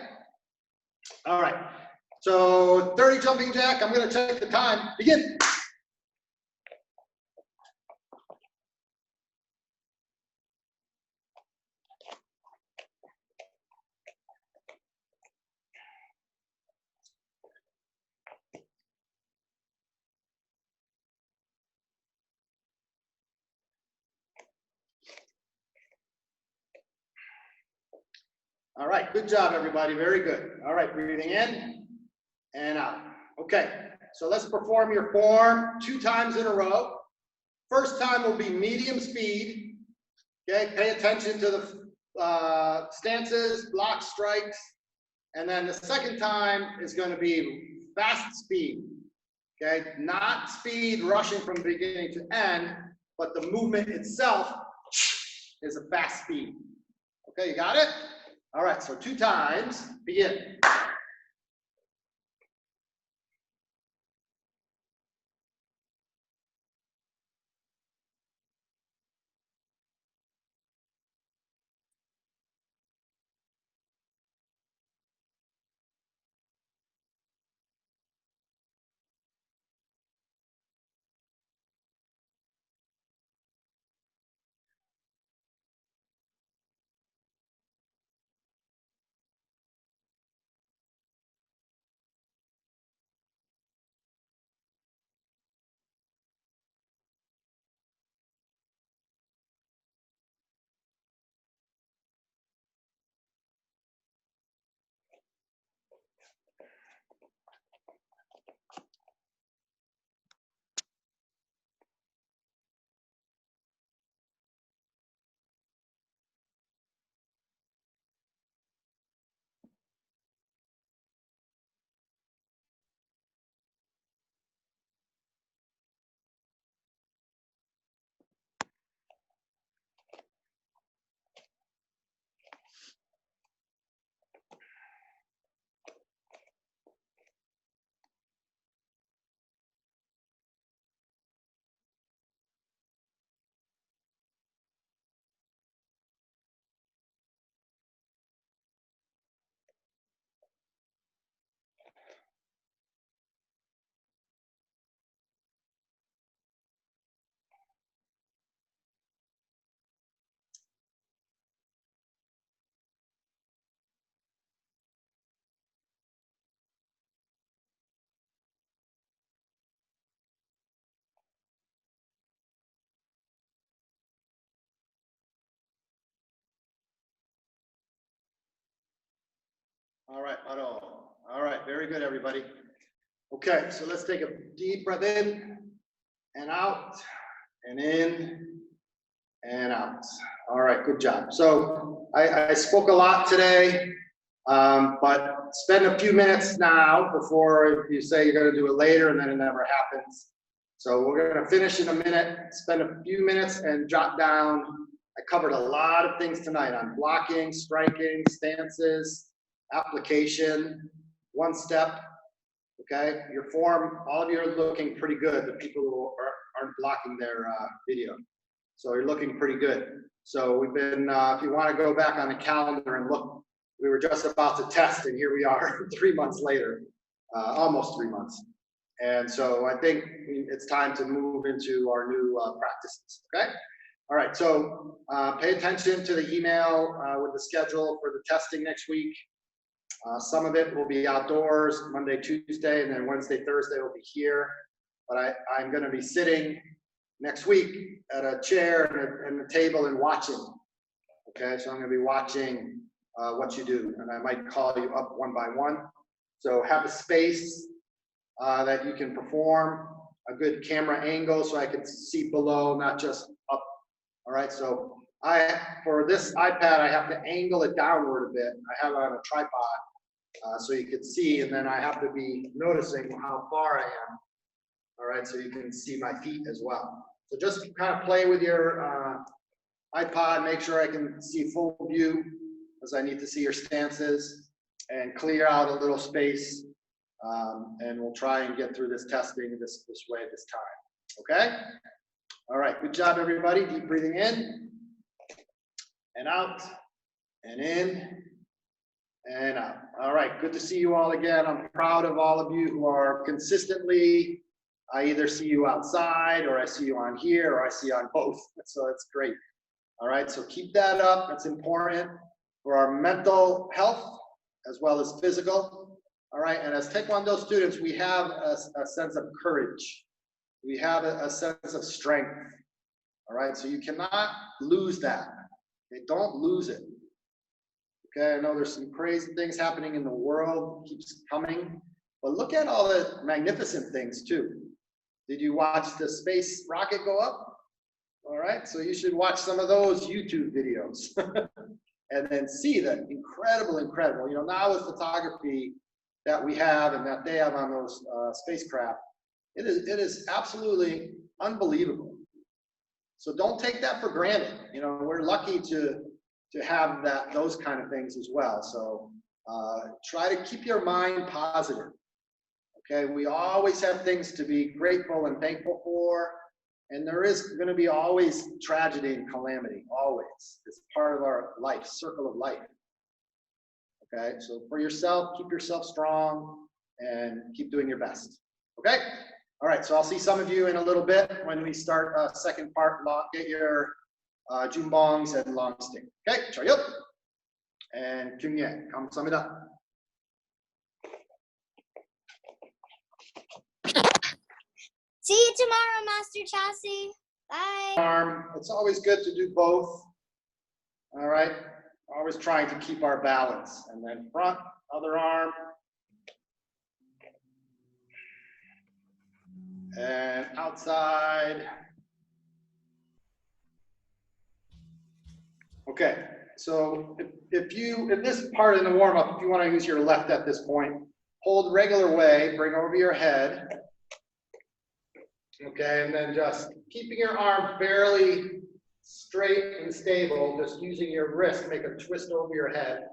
All right, so 30 jumping jack, I'm gonna take the time, begin. All right, good job, everybody, very good. All right, breathing in and out. Okay, so let's perform your form 2 times in a row. First time will be medium speed. Okay, pay attention to the stances, block strikes. And then the second time is going to be fast speed. Okay, not speed rushing from beginning to end, but the movement itself is a fast speed. Okay, you got it? All right, so 2 times, begin. All right, all right, very good, everybody. Okay, so let's take a deep breath in and out, and in and out. All right, good job. So I spoke a lot today, but spend a few minutes now before you say you're going to do it later and then it never happens. So we're going to finish in a minute, spend a few minutes and jot down. I covered a lot of things tonight on blocking, striking, stances, application, one step. Okay, your form, all of you are looking pretty good. The people who aren't blocking their video. So you're looking pretty good. So we've been, if you want to go back on the calendar and look, we were just about to test and here we are 3 months later, almost 3 months. And so I think it's time to move into our new practices, okay? All right, so pay attention to the email with the schedule for the testing next week. Some of it will be outdoors, Monday, Tuesday, and then Wednesday, Thursday will be here. But I'm gonna be sitting next week at a chair and a table and watching. Okay, so I'm gonna be watching what you do, and I might call you up one by one. So have a space that you can perform, a good camera angle so I can see below, not just up. All right, so for this iPad, I have to angle it downward a bit. I have it on a tripod so you can see, and then I have to be noticing how far I am. All right, so you can see my feet as well. So just kind of play with your iPod, make sure I can see full view, because I need to see your stances, and clear out a little space, and we'll try and get through this testing this way this time, okay? All right, good job, everybody. Deep breathing in, and out, and in, and out. All right, good to see you all again. I'm proud of all of you who are consistently, I either see you outside, or I see you on here, or I see you on both, so it's great. All right, so keep that up. It's important for our mental health as well as physical. All right, and as Taekwondo students, we have a sense of courage. We have a sense of strength. All right, so you cannot lose that. Okay, don't lose it. Okay, I know there's some crazy things happening in the world, keeps coming, but look at all the magnificent things too. Did you watch the space rocket go up? All right, so you should watch some of those YouTube videos and then see the incredible, you know, now with photography that we have and that they have on those spacecraft, it is absolutely unbelievable. So don't take that for granted. You know, we're lucky to have those kind of things as well. So try to keep your mind positive. Okay, we always have things to be grateful and thankful for. And there is going to be always tragedy and calamity, always. It's part of our life, circle of life. Okay, so for yourself, keep yourself strong and keep doing your best. Okay, all right, so I'll see some of you in a little bit when we start second part. Get your jumbongs and long stick. Okay, chayot. And kyungye, 감사합니다. See you tomorrow, Master Chassis. Bye. Arm. It's always good to do both. All right. Always trying to keep our balance. And then front, other arm. And outside. Okay. So if this part in the warm-up, if you want to use your left at this point, hold regular way, bring over your head. Okay, and then just keeping your arm fairly straight and stable, just using your wrist, make a twist over your head.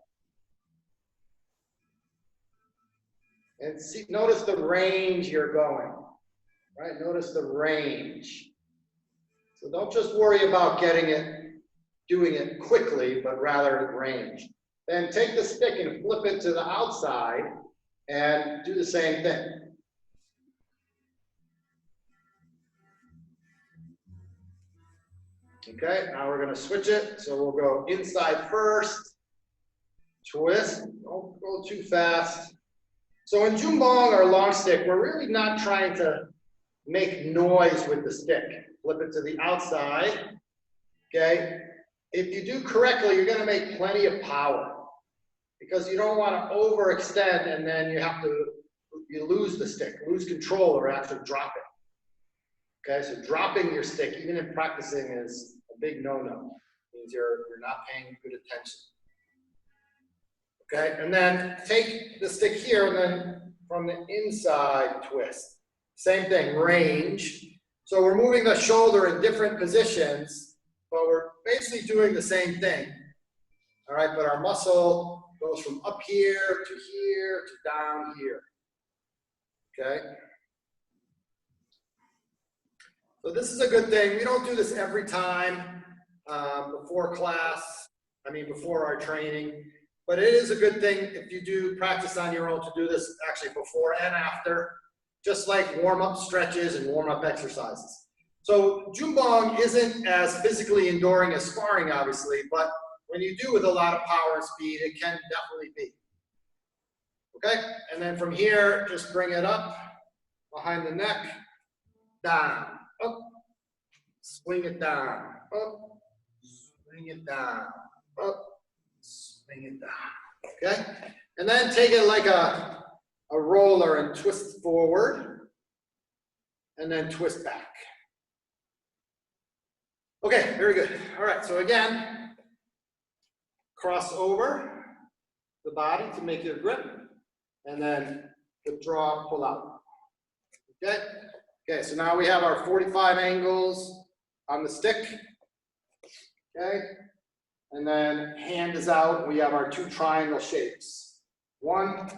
And see, notice the range you're going, right? Notice the range. So don't just worry about doing it quickly, but rather range. Then take the stick and flip it to the outside and do the same thing. Okay, now we're going to switch it. So we'll go inside first, twist, don't go too fast. So in jumbong or long stick, we're really not trying to make noise with the stick. Flip it to the outside, okay? If you do correctly, you're going to make plenty of power because you don't want to overextend and then you lose the stick, lose control or actually drop it. Okay, so dropping your stick, even in practicing, is a big no-no. It means you're not paying good attention. Okay, and then take the stick here and then from the inside twist. Same thing, range. So we're moving the shoulder in different positions, but we're basically doing the same thing. All right, but our muscle goes from up here to down here. Okay. So this is a good thing. We don't do this every time before class, before our training, but it is a good thing if you do practice on your own to do this actually before and after, just like warm-up stretches and warm-up exercises. So Jumbong isn't as physically enduring as sparring, obviously, but when you do with a lot of power and speed, it can definitely be. Okay, and then from here, just bring it up behind the neck, down, up, swing it down, up, swing it down, up, swing it down. Okay, and then take it like a roller and twist forward, and then twist back. Okay, very good. All right, so again, cross over the body to make your grip, and then withdraw, pull out. Okay? Okay, so now we have our 45 angles on the stick. Okay? And then hand is out, we have our two triangle shapes. One,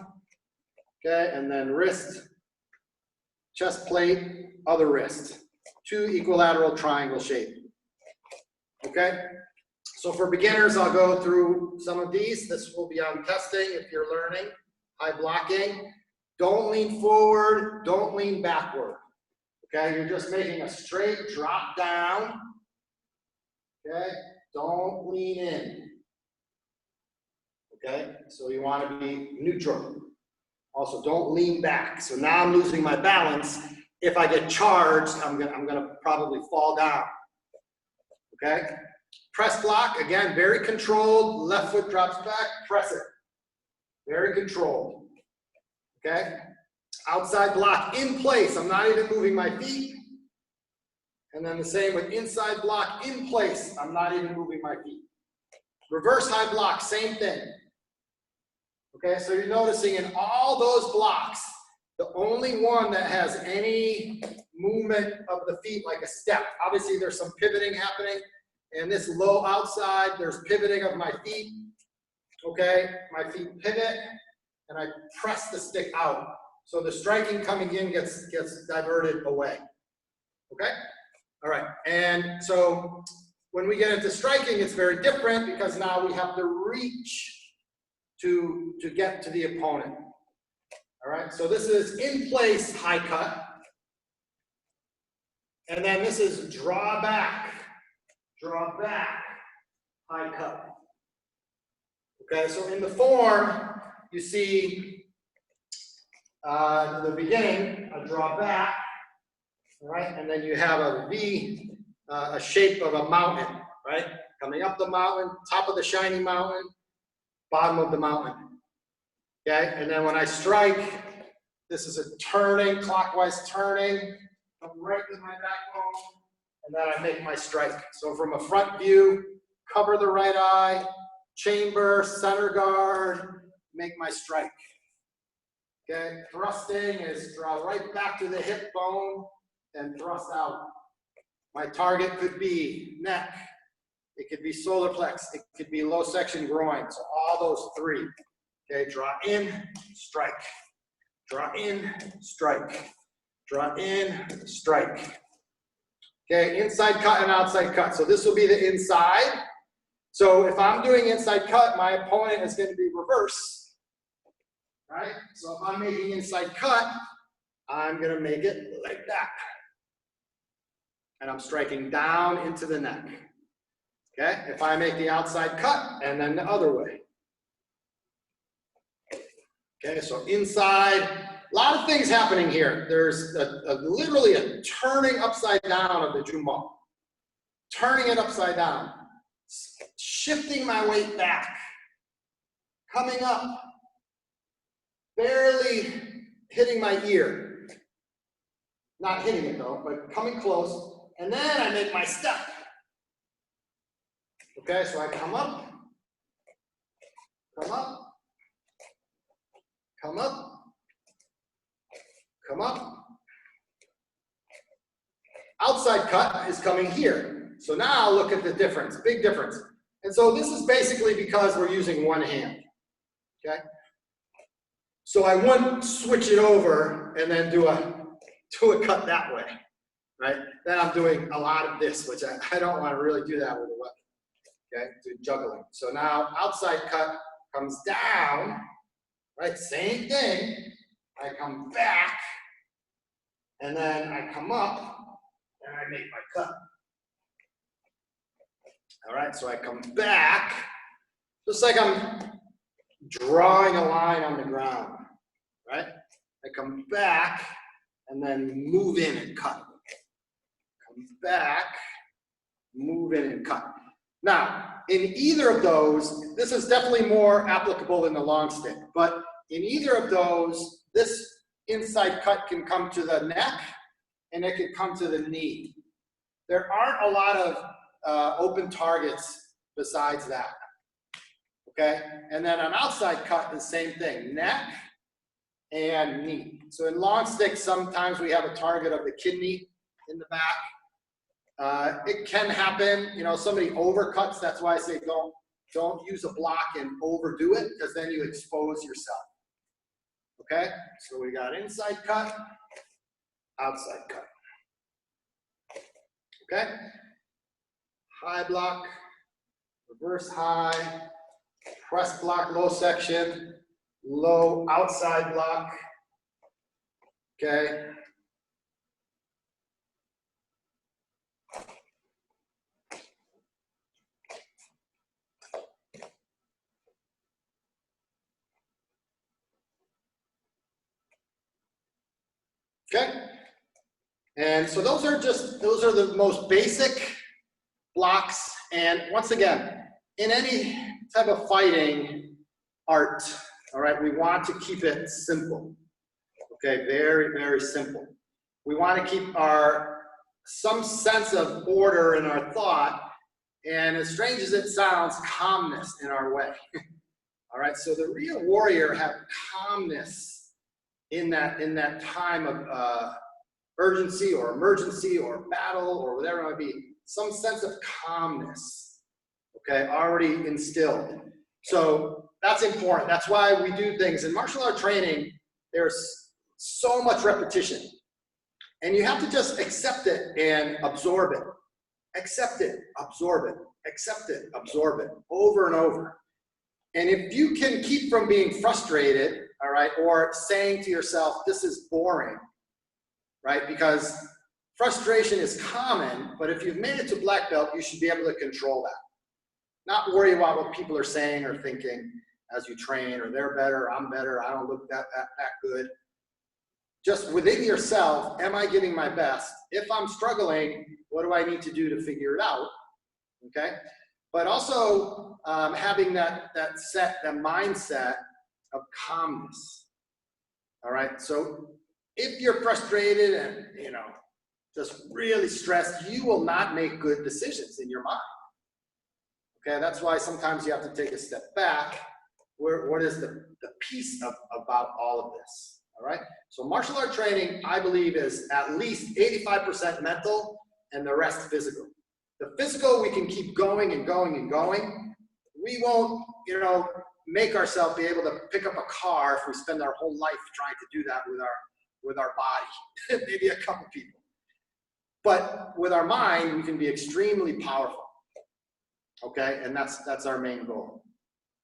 okay, and then wrist, chest plate, other wrist. Two equilateral triangle shape. Okay? So for beginners, I'll go through some of these. This will be on testing if you're learning. High blocking. Don't lean forward, don't lean backward. Okay, you're just making a straight drop down. Okay, don't lean in. Okay, so you want to be neutral. Also, don't lean back. So now I'm losing my balance. If I get charged, I'm gonna probably fall down. Okay, press block, again, very controlled. Left foot drops back, press it. Very controlled. Okay, outside block in place. I'm not even moving my feet. And then the same with inside block in place. I'm not even moving my feet. Reverse high block, same thing. Okay, so you're noticing in all those blocks, the only one that has any movement of the feet like a step. Obviously there's some pivoting happening. And this low outside, there's pivoting of my feet. Okay, my feet pivot and I press the stick out. So the striking coming in gets diverted away. Okay? All right, and so when we get into striking, it's very different because now we have to reach to get to the opponent. All right, so this is in place high cut. And then this is draw back, high cut. Okay, so in the form, you see the beginning, a draw back, right? And then you have a V, a shape of a mountain, right? Coming up the mountain, top of the shiny mountain, bottom of the mountain. Okay, and then when I strike, this is a turning, clockwise turning, come right to my backbone, and then I make my strike. So from a front view, cover the right eye, chamber, center guard, make my strike. Okay, thrusting is draw right back to the hip bone and thrust out. My target could be neck, it could be solar plex, it could be low section groin, so all those three. Okay, draw in, strike. Draw in, strike. Draw in, strike. Okay, inside cut and outside cut. So this will be the inside. So if I'm doing inside cut, my opponent is going to be reverse. Right? So if I'm making inside cut, I'm going to make it like that. And I'm striking down into the neck. Okay? If I make the outside cut, and then the other way. Okay, so inside, a lot of things happening here. There's literally a turning upside down of the Jumbong. Turning it upside down. Shifting my weight back. Coming up. Barely hitting my ear. Not hitting it though, but coming close. And then I make my step. Okay, so I come up. Come up. Come up, come up. Outside cut is coming here. So now look at the difference, big difference. And so this is basically because we're using one hand, okay? So I wouldn't switch it over and then do a cut that way, right? Then I'm doing a lot of this, which I don't want to really do that with a weapon, okay? Do juggling. So now outside cut comes down, right? Same thing. I come back, and then I come up, and I make my cut. All right, so I come back, just like I'm drawing a line on the ground, right? I come back, and then move in and cut. Come back, move in and cut. Now, in either of those, this is definitely more applicable in the long stick, but in either of those, this inside cut can come to the neck and it can come to the knee. There aren't a lot of open targets besides that, okay? And then an outside cut, the same thing, neck and knee. So in long stick, sometimes we have a target of the kidney in the back. It can happen, you know, somebody overcuts. That's why I say don't use a block and overdo it, because then you expose yourself. Okay, so we got inside cut, outside cut. Okay, high block, reverse high, press block, low section, low outside block. Okay. Okay, and so those are the most basic blocks. And once again, in any type of fighting art, all right, we want to keep it simple. Okay, very, very simple. We want to keep some sense of order in our thought, and as strange as it sounds, calmness in our way. All right, so the real warrior had calmness in that time of urgency or emergency or battle or whatever it might be, some sense of calmness, okay, already instilled. So that's important. That's why we do things. In martial art training, there's so much repetition. And you have to just accept it and absorb it. Accept it, absorb it, accept it, absorb it, over and over. And if you can keep from being frustrated, all right, or saying to yourself, this is boring, right? Because frustration is common, but if you've made it to black belt, you should be able to control that. Not worry about what people are saying or thinking as you train, or they're better, I'm better, I don't look that good. Just within yourself, am I giving my best? If I'm struggling, what do I need to do to figure it out? Okay? But also having that mindset of calmness. All right, so if you're frustrated and, you know, just really stressed, you will not make good decisions in your mind. Okay, that's why sometimes you have to take a step back. What is the piece about all of this? All right, so martial art training, I believe, is at least 85% mental and the rest physical. The physical, we can keep going and going and going. We won't, you know, make ourselves be able to pick up a car if we spend our whole life trying to do that with our body. Maybe a couple people. But with our mind, we can be extremely powerful. Okay, and that's our main goal.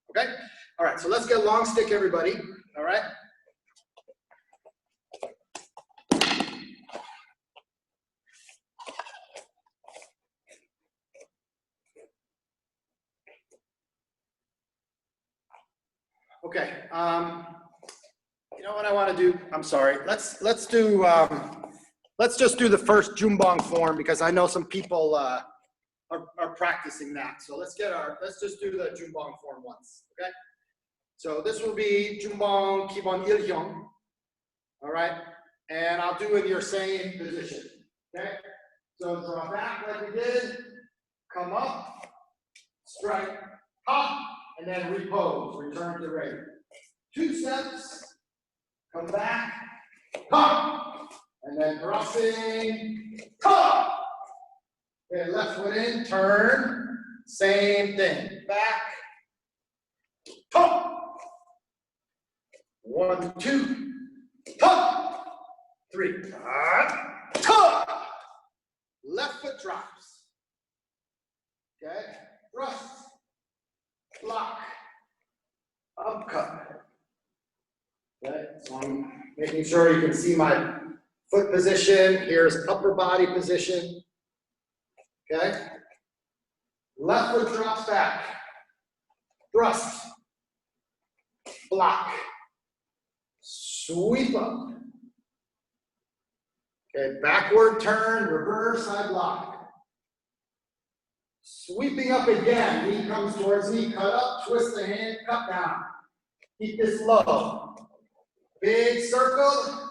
Okay, all right, so let's get long stick, everybody. All right. Okay, you know what I want to do? I'm sorry. Let's just do the first Jumbong form, because I know some people are practicing that. So let's just do the Jumbong form once. Okay. So this will be Jumbong Kibon Ilhyong. All right, and I'll do it in your same position. Okay. So draw back like we did. Come up, strike, hop. And then repose, return to ready. 2 steps, come back, hop, and then crossing, hop. Okay, left foot in, turn, same thing, back, hop. 1, 2, tuck. 3, tuck. Left foot drops. Okay, thrust, block, upcut. Okay, so I'm making sure you can see my foot position. Here's upper body position. Okay, left foot drops back. Thrust, block, sweep up. Okay, backward turn, reverse, side block. Sweeping up again, knee comes towards me, cut up, twist the hand, cut down. Keep this low. Big circle.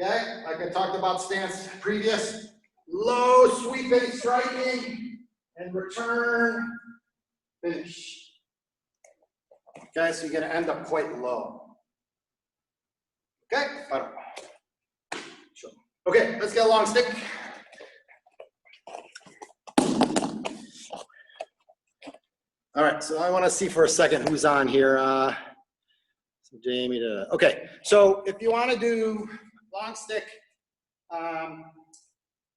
Okay, like I talked about stance previous. Low, sweeping, striking, and return, finish. Okay, so you're gonna end up quite low. Okay, okay, let's get a long stick. All right, so I want to see for a second who's on here. Jamie to, okay, so if you want to do long stick,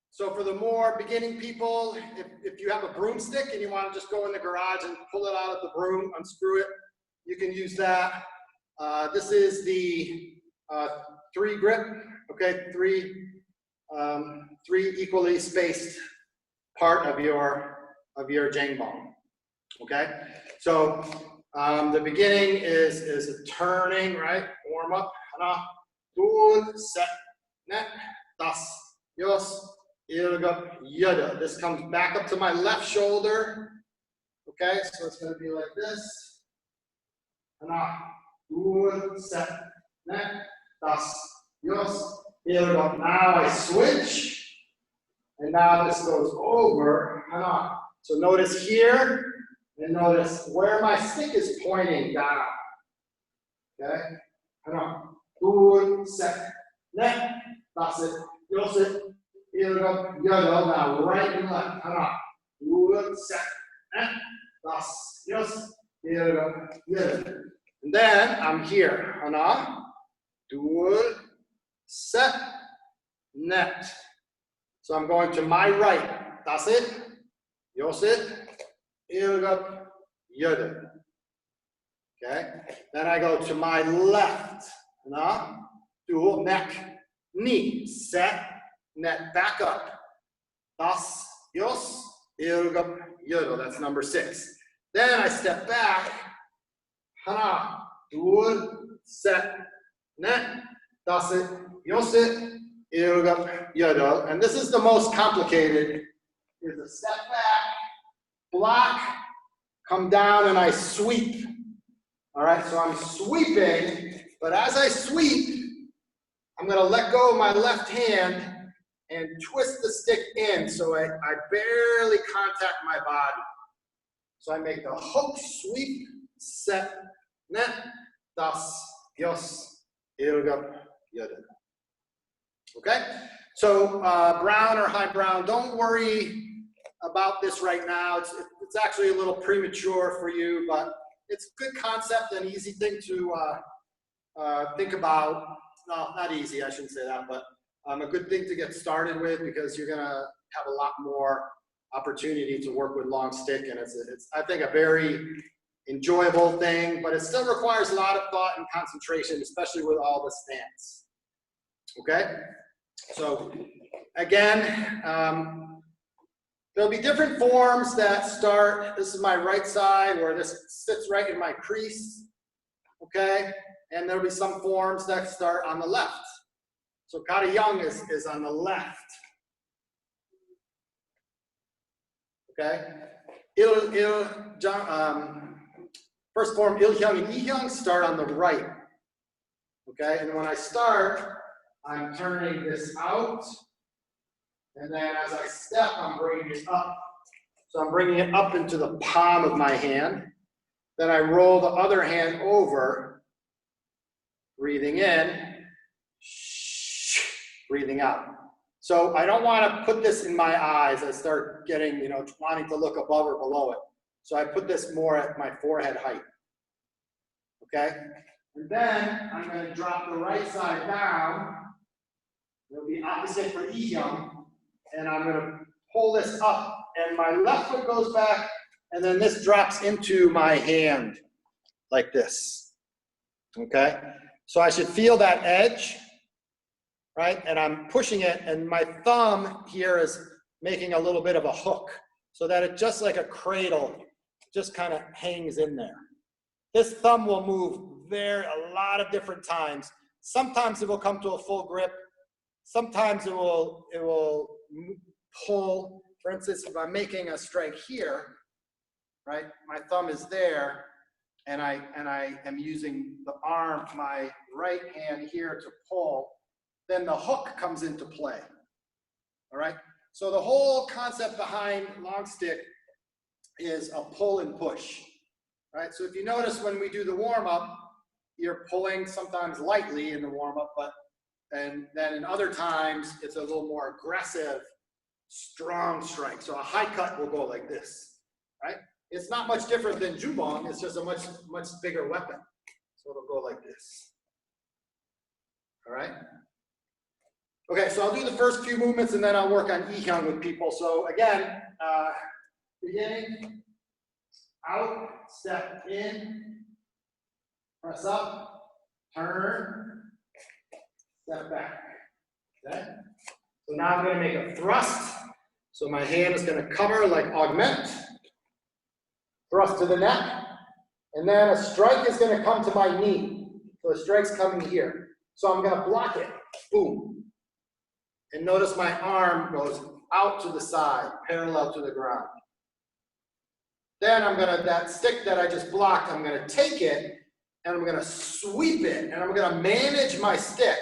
so for the more beginning people, if you have a broomstick and you want to just go in the garage and pull it out of the broom, unscrew it, you can use that. This is the 3 grip, okay, three equally spaced part of your Jengbong. Okay, so the beginning is a turning, right? Warm up. Hana, dun, set, net, das, yos, ilga, yada. This comes back up to my left shoulder. Okay, so it's going to be like this. Hana, dun, set, net, das, yos, ilga. Now I switch, and now this goes over. Hana. So notice here. And notice where my stick is pointing down. Okay? Good, set, net, that's it. You'll sit, now right and left. Good, set, net, that's yes. And then I'm here. Good, set, net. So I'm going to my right. That's it. You'll sit. Okay, then I go to my left. Do neck, knee, set, net, back up. Das, yos, that's number 6. Then I step back. Do set, net, das it, yos it, and this is the most complicated. Is a step back. Block, come down, and I sweep. All right, so I'm sweeping, but as I sweep, I'm going to let go of my left hand and twist the stick in so I barely contact my body. So I make the hook, sweep, set, net, das, yos, ilga, yada. Okay, so brown or high brown, don't worry about this right now. It's actually a little premature for you, but it's a good concept and easy thing to think about. No, not easy, I shouldn't say that, but a good thing to get started with because you're gonna have a lot more opportunity to work with long stick, and it's I think a very enjoyable thing, but it still requires a lot of thought and concentration, especially with all the stance. Okay, so again, there'll be different forms that start. This is my right side where this sits right in my crease, okay? And there'll be some forms that start on the left. So Kata Young is on the left, okay? First form, Il Hyung and I Hyung start on the right, okay? And when I start, I'm turning this out. And then as I step, I'm bringing it up. So I'm bringing it up into the palm of my hand. Then I roll the other hand over, breathing in, breathing out. So I don't want to put this in my eyes. I start getting, wanting to look above or below it. So I put this more at my forehead height. Okay? And then I'm going to drop the right side down. It'll be opposite for Lee Hyung. And I'm going to pull this up. And my left foot goes back. And then this drops into my hand like this. Okay? So I should feel that edge, right? And I'm pushing it. And my thumb here is making a little bit of a hook so that it just like a cradle just kind of hangs in there. This thumb will move a lot of different times. Sometimes it will come to a full grip. Sometimes it will pull. For instance, if I'm making a strike here, right? My thumb is there, and I am using the arm, my right hand here to pull. Then the hook comes into play. All right. So the whole concept behind long stick is a pull and push. Right? So if you notice when we do the warm-up, you're pulling sometimes lightly in the warm-up, and then in other times, it's a little more aggressive, strong strike. So a high cut will go like this, right? It's not much different than jubong, it's just a much bigger weapon. So it'll go like this. All right? Okay, so I'll do the first few movements and then I'll work on Lee Hyung with people. So again, beginning, out, step in, press up, turn, step back. Okay? So now I'm going to make a thrust. So my hand is going to cover like augment, thrust to the neck, and then a strike is going to come to my knee. So the strike's coming here. So I'm going to block it. Boom. And notice my arm goes out to the side, parallel to the ground. Then I'm going to, that stick that I just blocked, I'm going to take it and I'm going to sweep it and I'm going to manage my stick.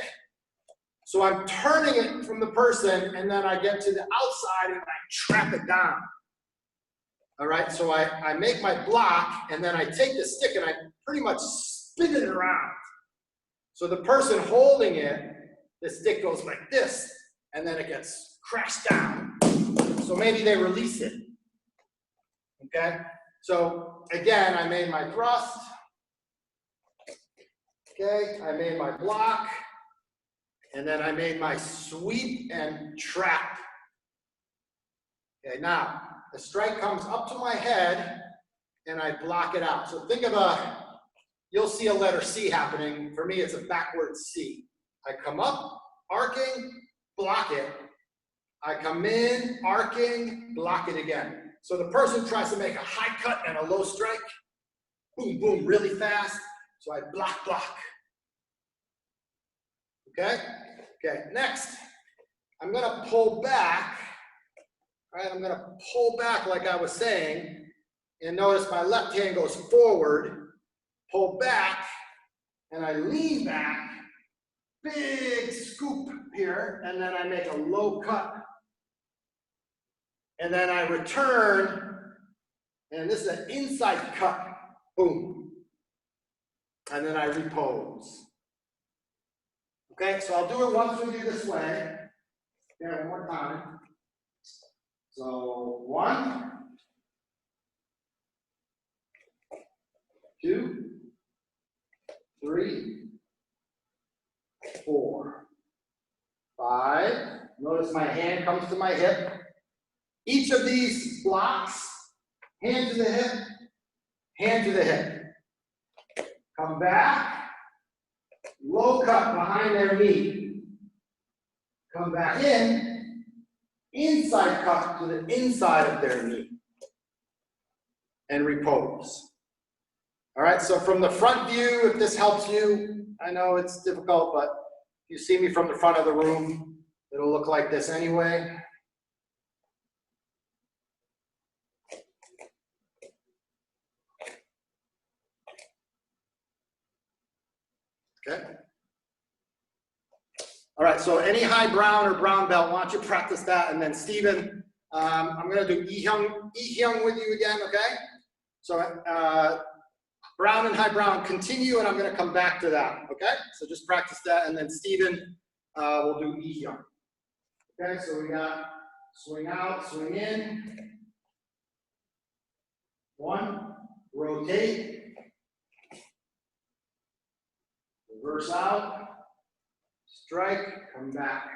So I'm turning it from the person and then I get to the outside and I trap it down. All right, so I make my block and then I take the stick and I pretty much spin it around. So the person holding it, the stick goes like this and then it gets crashed down. So maybe they release it. Okay, so again, I made my thrust. Okay, I made my block. And then I made my sweep and trap. Okay, now the strike comes up to my head and I block it out. So think of you'll see a letter C happening. For me, it's a backward C. I come up, arcing, block it. I come in, arcing, block it again. So the person tries to make a high cut and a low strike. Boom, boom, really fast. So I block. Okay? Okay, next, I'm gonna pull back. All right, I'm gonna pull back like I was saying. And notice my left hand goes forward, pull back, and I lean back. Big scoop here, and then I make a low cut. And then I return, and this is an inside cut, boom. And then I repose. Okay, so I'll do it once we do this way. Okay, one more time. So 1, 2, 3, 4, 5. Notice my hand comes to my hip. Each of these blocks, hand to the hip, hand to the hip. Come back, low cut behind their knee. Come back in, inside cut to the inside of their knee. And repose. All right, so from the front view, if this helps you, I know it's difficult, but if you see me from the front of the room, it'll look like this anyway. Okay. All right, so any high brown or brown belt, why don't you practice that? And then Stephen, I'm going to do Lee Hyung with you again, okay? So brown and high brown continue, and I'm going to come back to that, okay? So just practice that, and then Stephen will do Lee Hyung. Okay, so we got swing out, swing in. 1, rotate. reverse out, strike, come back.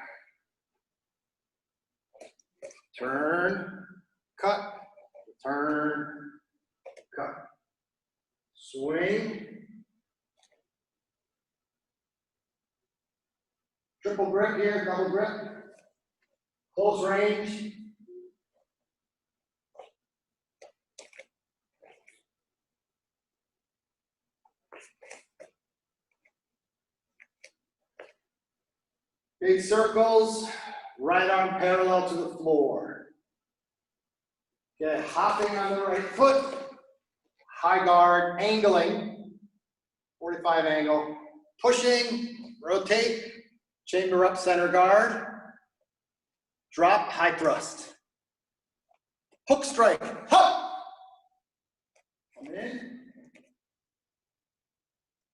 Turn, cut, turn, cut. Swing. Triple grip here, double grip. Close range. Big circles, right arm parallel to the floor. Okay, hopping on the right foot, high guard, angling, 45 angle, pushing, rotate, chamber up, center guard, drop, high thrust. Hook strike, hop! Come in,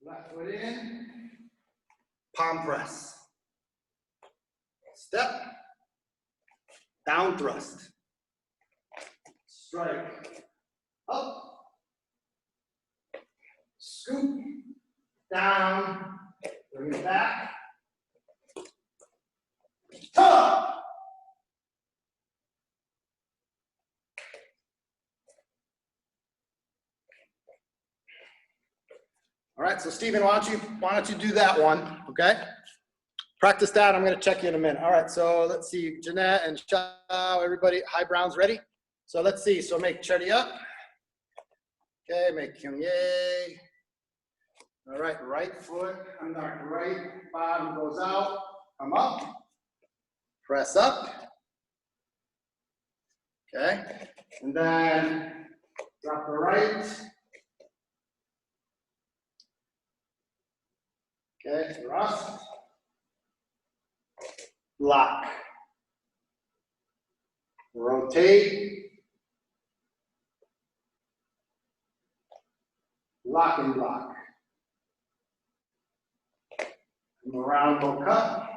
left foot in, palm press. Step, down thrust, strike, up, scoop, down, bring it back, up. All right, so Stephen, why don't you do that one, okay? Practice that, I'm gonna check you in a minute. All right, so let's see, Jeanette and Shao, everybody, high Browns ready? So let's see, so make Chetty up. Okay, make Kyung-Ye. All right, right foot, under right, bottom goes out, come up, press up. Okay, and then drop the right. Okay, thrust. Lock. Rotate. Lock and block. Come around, go cut.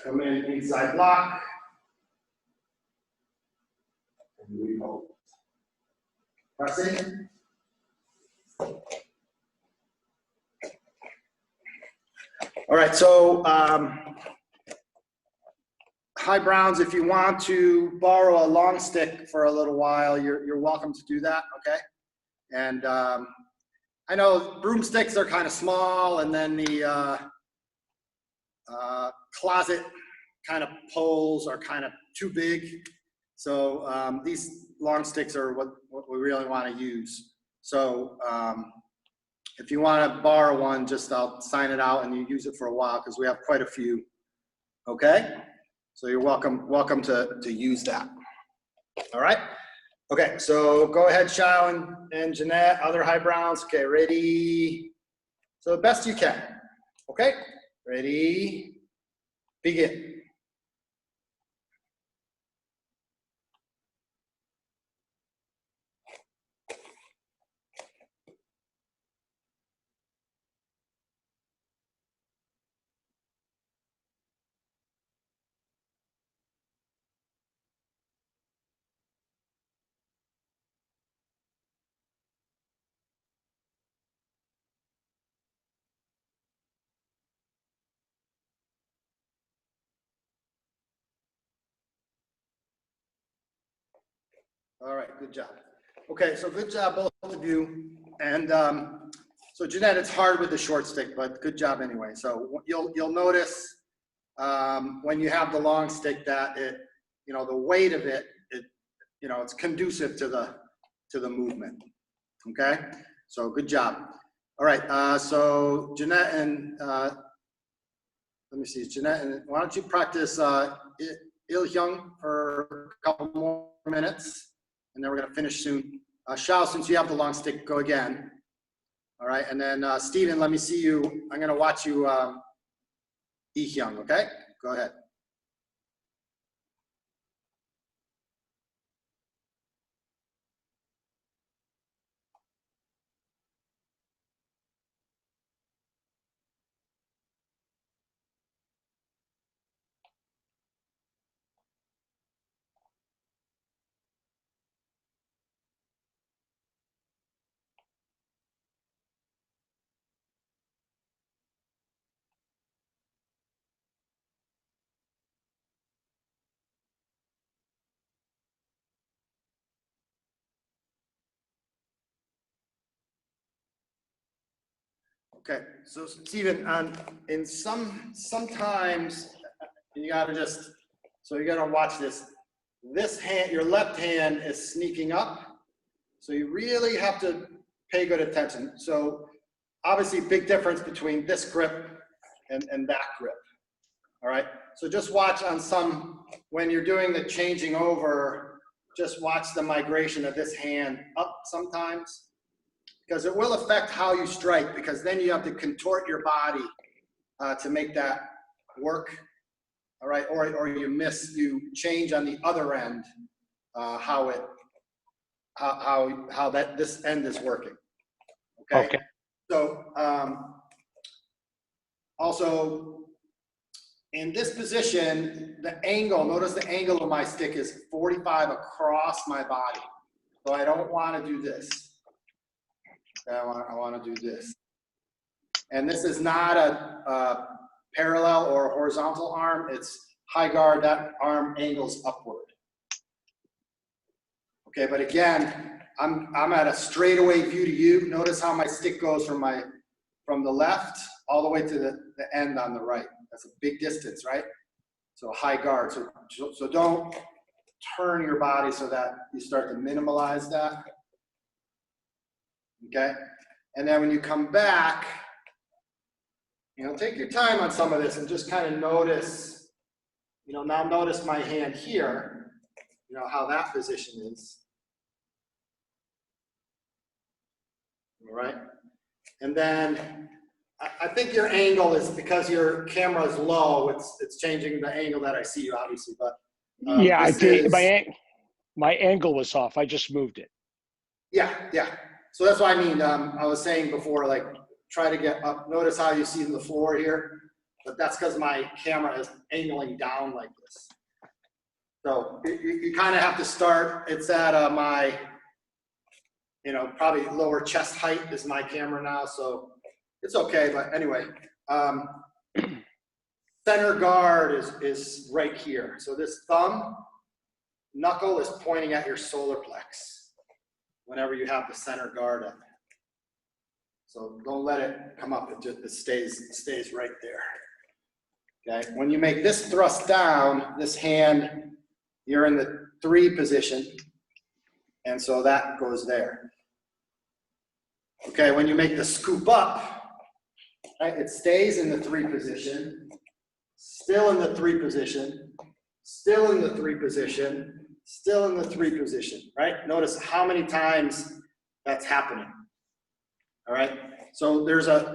Come in inside block. And we hold. Pressing. All right, so high Browns, if you want to borrow a long stick for a little while, you're welcome to do that, okay? And I know broomsticks are kind of small, and then the closet kind of poles are kind of too big. So these long sticks are what we really want to use. So if you want to borrow one, just I'll sign it out and you use it for a while because we have quite a few. Okay? So you're welcome to use that. All right? Okay, so go ahead, Shao and Jeanette, other high Browns. Okay, ready? So the best you can. Okay? Ready? Begin. All right, good job. Okay, so good job, both of you. And so Jeanette, it's hard with the short stick, but good job anyway. So you'll notice when you have the long stick that the weight of it, it's conducive to the movement. Okay, so good job. All right, so Jeanette and let me see, Jeanette, and why don't you practice Il Hyung for a couple more minutes. And then we're going to finish soon. Shao, since you have the long stick, go again. All right, and then Stephen, let me see you. I'm going to watch you Lee Hyung, okay? Go ahead. Okay, so Stephen, sometimes you gotta just, so you gotta watch this. This hand, your left hand is sneaking up, so you really have to pay good attention. So obviously, big difference between this grip and that grip. All right, so just watch on some, when you're doing the changing over, just watch the migration of this hand up sometimes, because it will affect how you strike, because then you have to contort your body to make that work. All right, or you change on the other end how this end is working. Okay. Okay. So also in this position, the angle, notice the angle of my stick is 45 across my body. So I don't want to do this. Okay, I want to do this. And this is not a parallel or a horizontal arm. It's high guard, that arm angles upward. Okay, but again, I'm at a straightaway view to you. Notice how my stick goes from the left all the way to the end on the right. That's a big distance, right? So high guard. So don't turn your body so that you start to minimalize that. Okay? And then when you come back, take your time on some of this and just kind of notice, now notice my hand here, how that position is. All right? And then I think your angle is, because your camera is low, it's changing the angle that I see you, obviously, but Yeah, I did. My angle was off. I just moved it. Yeah. So that's what I mean. I was saying before, like, try to get up. Notice how you see the floor here, but that's because my camera is angling down like this. So you kind of have to start. It's at my, probably lower chest height is my camera now, so it's okay. But anyway, center guard is right here. So this thumb knuckle is pointing at your solar plex whenever you have the center guard up. So don't let it come up. It stays right there. Okay. When you make this thrust down, this hand, you're in the 3 position, and so that goes there. Okay. When you make the scoop up, right, it stays in the 3 position, still in the 3 position, still in the 3 position, still in the 3 position. Right. Notice how many times that's happening. All right, so there's a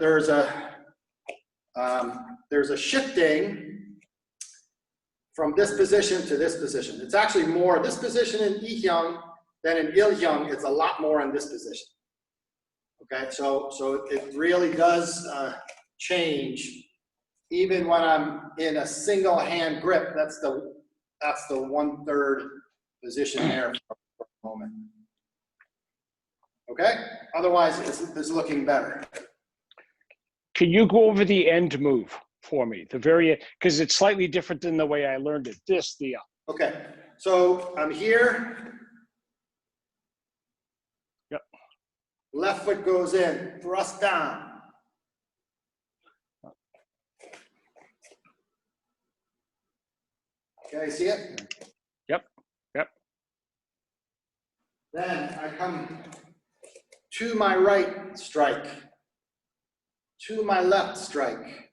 shifting from this position to this position. It's actually more this position in I Hyung than in Il Hyung. It's a lot more in this position. Okay, so it really does change. Even when I'm in a single hand grip, that's the 1/3 position there for a moment. Okay, otherwise it's looking better. Can you go over the end move for me? Because it's slightly different than the way I learned it. Okay, so I'm here. Yep. Left foot goes in, thrust down. Okay, see it? Yep. Then I come to my right, strike. To my left, strike.